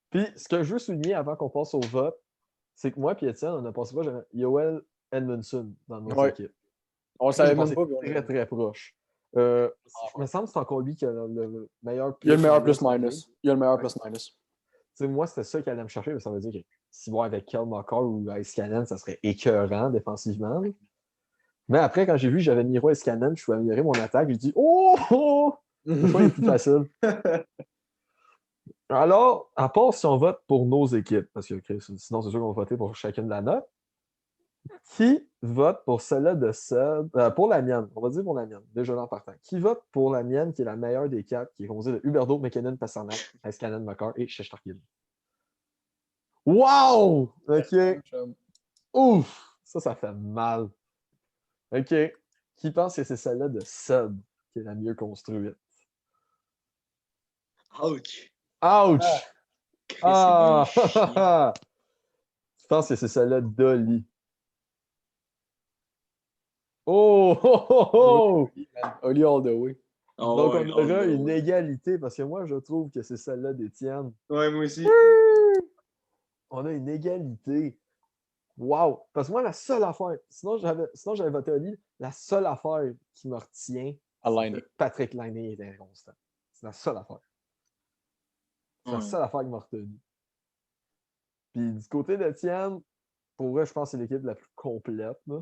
Puis, ce que je veux souligner avant qu'on passe au vote, c'est que moi et Étienne, on a pensé pas Yoel Edmondson dans notre équipe. On le savait même pas. Très, très proche. Il me semble que c'est encore lui qui a le meilleur plus-minus. Il y a le meilleur plus-minus. Moi, c'était ça qui allait me chercher, mais ça veut dire que si voir avec Kel McCarr ou Ice Cannon, ça serait écœurant défensivement. Là. Mais après, quand j'ai vu que j'avais Miro Ice Cannon, je suis amélioré mon attaque, j'ai dit oh! Le choix est plus facile. Alors, à part si on vote pour nos équipes, parce que sinon c'est sûr qu'on va voter pour chacune de la note, qui vote pour celle-là de Seb, pour la mienne, on va dire pour la mienne, déjà en partant. Qui vote pour la mienne, qui est la meilleure des quatre, qui est composée de Huberdeau, McKinnon, Pasternak, Iskanen, McCarr et Shesterkin. Wow! OK. Ouf! Ça fait mal. OK. Qui pense que c'est celle-là de Seb qui est la mieux construite? Ouch! Ouch! Ah! Je pense que c'est celle-là d'Oli. Oh! Oh! Oli all the way. Oh, Donc, ouais, on aura ouais. une égalité, parce que moi, je trouve que c'est celle-là d'Étienne. Ouais, moi aussi. On a une égalité. Wow! Parce que moi, la seule affaire, sinon j'avais voté Oli, la seule affaire qui me retient, c'est que Patrick Laine est inconstant. C'est la seule affaire. C'est la seule affaire qui m'a retenu. Puis du côté d'Étienne, pour vrai, je pense que c'est l'équipe la plus complète. Là.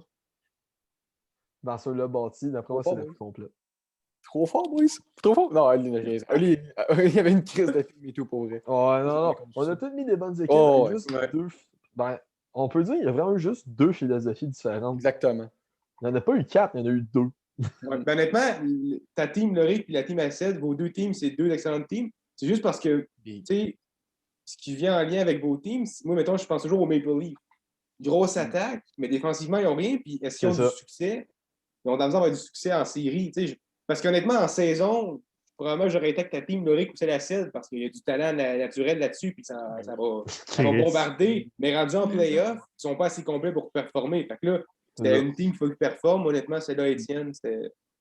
Dans ceux-là bâtis, d'après moi, c'est la plus complète. Trop fort, boys. Trop fort. Non, Oli, il y avait une crise de film et tout pour vrai. Ouais, non. On a tous mis des bonnes équipes. Oh, juste deux. Ben, on peut dire qu'il y a vraiment eu juste deux philosophies différentes. Exactement. Il n'y en a pas eu quatre, il y en a eu deux. Ouais, ben honnêtement, ta team Loric et la team A7, vos deux teams, c'est deux excellentes teams. C'est juste parce que, tu sais, ce qui vient en lien avec vos teams, moi, mettons, je pense toujours aux Maple Leafs. Grosse attaque, mais défensivement, ils n'ont rien. Puis est-ce qu'ils ont du succès? Ils ont d'avoir du succès en série. Parce qu'honnêtement, en saison, probablement, j'aurais été avec ta team Loric ou celle à 7 parce qu'il y a du talent naturel là-dessus, puis ça va bombarder. Mais rendu en playoff, ils ne sont pas assez complets pour performer. Fait que là, c'était une team qui faut qu'ils performe. Honnêtement, c'est là, Étienne.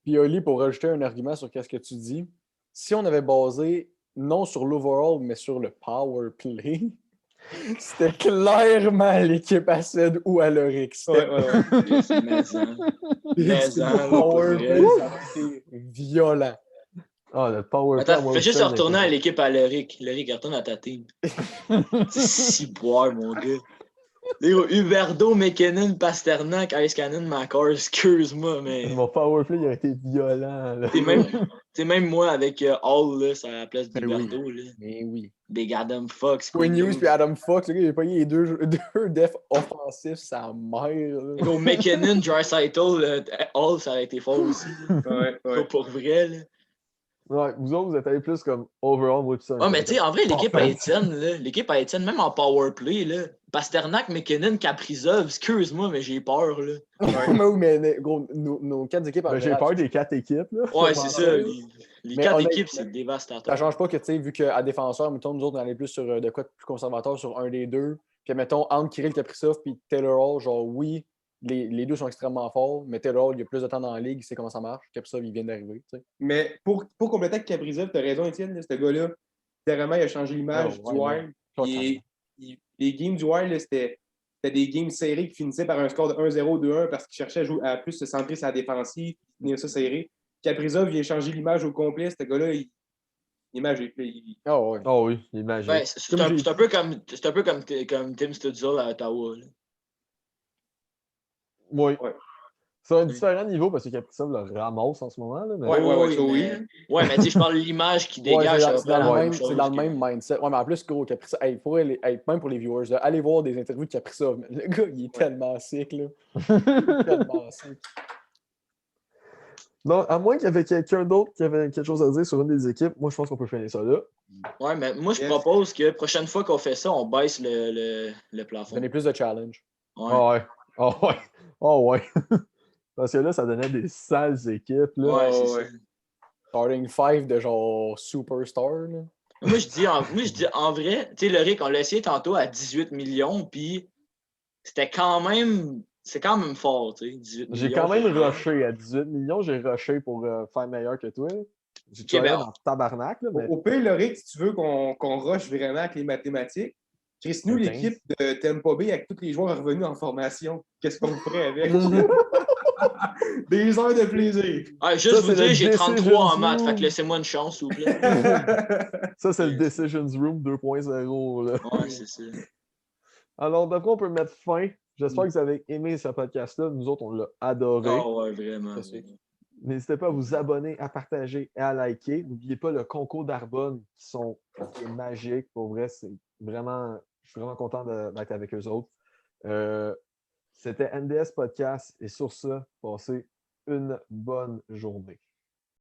Puis Oli, pour rajouter un argument sur ce que tu dis, si on avait basé non sur l'overall, mais sur le power play, c'était clairement l'équipe à Ced ou à Loric. Ouais. Le power play, ça a été violent. Ah, le power Attends, play. fais juste retourner à l'équipe à Loric. Loric, retourne à ta team. C'est si boire, mon gars. Huberdeau, McKinnon, Pasternak, Ice Cannon, McCarr, excuse-moi, mais. Mon powerplay il a été violent. T'es même moi avec Hall, là, à la place d'Huberdeau. Oui. Mais oui. Big Adam Fox. Quinn Hughes puis Adam Fox, le gars, il a payé les deux defs offensifs, sa mère. Au McKinnon, Draisaitl, Hall, ça a été fort aussi. Ouais. Pas pour vrai, là. Ouais, vous autres, vous êtes allés plus comme overall, moi, tout ça. Ouais, mais tu sais, en vrai, l'équipe à Étienne, même en powerplay, là, Pasternak, McKinnon, Kaprizov, excuse-moi, mais j'ai peur, là. Mais gros, nos quatre équipes en j'ai peur des quatre équipes, là. Ouais, c'est ça. Les quatre équipes, c'est dévastateur. Ça change pas que, tu sais, vu qu'à défenseur, mettons, nous autres, on allait plus sur de quoi de plus conservateur sur un des deux. Puis, mettons, entre Kirill Kaprizov puis Taylor Hall, genre, oui, les deux sont extrêmement forts, mais Taylor Hall, il y a plus de temps dans la ligue, il sait comment ça marche. Kaprizov, il vient d'arriver, tu sais. Mais pour compléter avec Kaprizov, tu as raison, Étienne, ce gars-là, vraiment, il a changé l'image du Wild. Les games du Wild, c'était des games serrés qui finissaient par un score de 1-0, 2-1 parce qu'il cherchait à plus se centrer sur la défensive, tenir ça serré. Kaprizov vient changer l'image au complet. Ce gars-là, il est magique. Oh oui, il est magique. Ben, c'est un peu comme Tim Stützle à Ottawa. Là. Oui. Ouais. C'est un différent niveau parce que Kaprizov le ramasse en ce moment. Là, mais... Oui. Ouais, mais tu sais, je parle de l'image qui dégage. C'est dans le même mindset. Ouais, mais en plus, gros, Kaprizov, même pour les viewers, là, allez voir des interviews de Kaprizov. Le gars, il est tellement sick, là. Tellement sick. Donc, à moins qu'il y avait quelqu'un d'autre qui avait quelque chose à dire sur une des équipes, moi, je pense qu'on peut finir ça là. Ouais, mais moi, je propose que la prochaine fois qu'on fait ça, on baisse le plafond. Donner plus de challenge. Ouais. Oh ouais. Parce que là, ça donnait des sales équipes. Là. Ouais, c'est ça. Starting 5 de genre superstar. Là. Moi, je dis en vrai, tu sais, le Rick, on l'a essayé tantôt à 18 millions, puis c'est quand même fort, tu sais, 18 millions. J'ai quand même rushé à 18 millions, j'ai rushé pour faire meilleur que toi. J'ai travaillé dans le tabarnak. Là, mais... Au pire, le Rick, si tu veux qu'on rush vraiment avec les mathématiques, Chris-nous l'équipe de Tampa Bay avec tous les joueurs revenus en formation. Qu'est-ce qu'on ferait avec? Des heures de plaisir. Ah, juste vous dire, j'ai 33 en maths, fait que laissez-moi une chance, s'il vous plaît. Ça, c'est le Decisions Room 2.0. Ouais, c'est ça. Alors, d'après, on peut mettre fin. J'espère que vous avez aimé ce podcast-là. Nous autres, on l'a adoré. Ah ouais, vraiment. Ça, c'est- vraiment. N'hésitez pas à vous abonner, à partager et à liker. N'oubliez pas le concours d'Arbonne qui est magique. Pour vrai, c'est vraiment, je suis vraiment content d'être avec eux autres. C'était NDS Podcast et sur ce, passez une bonne journée.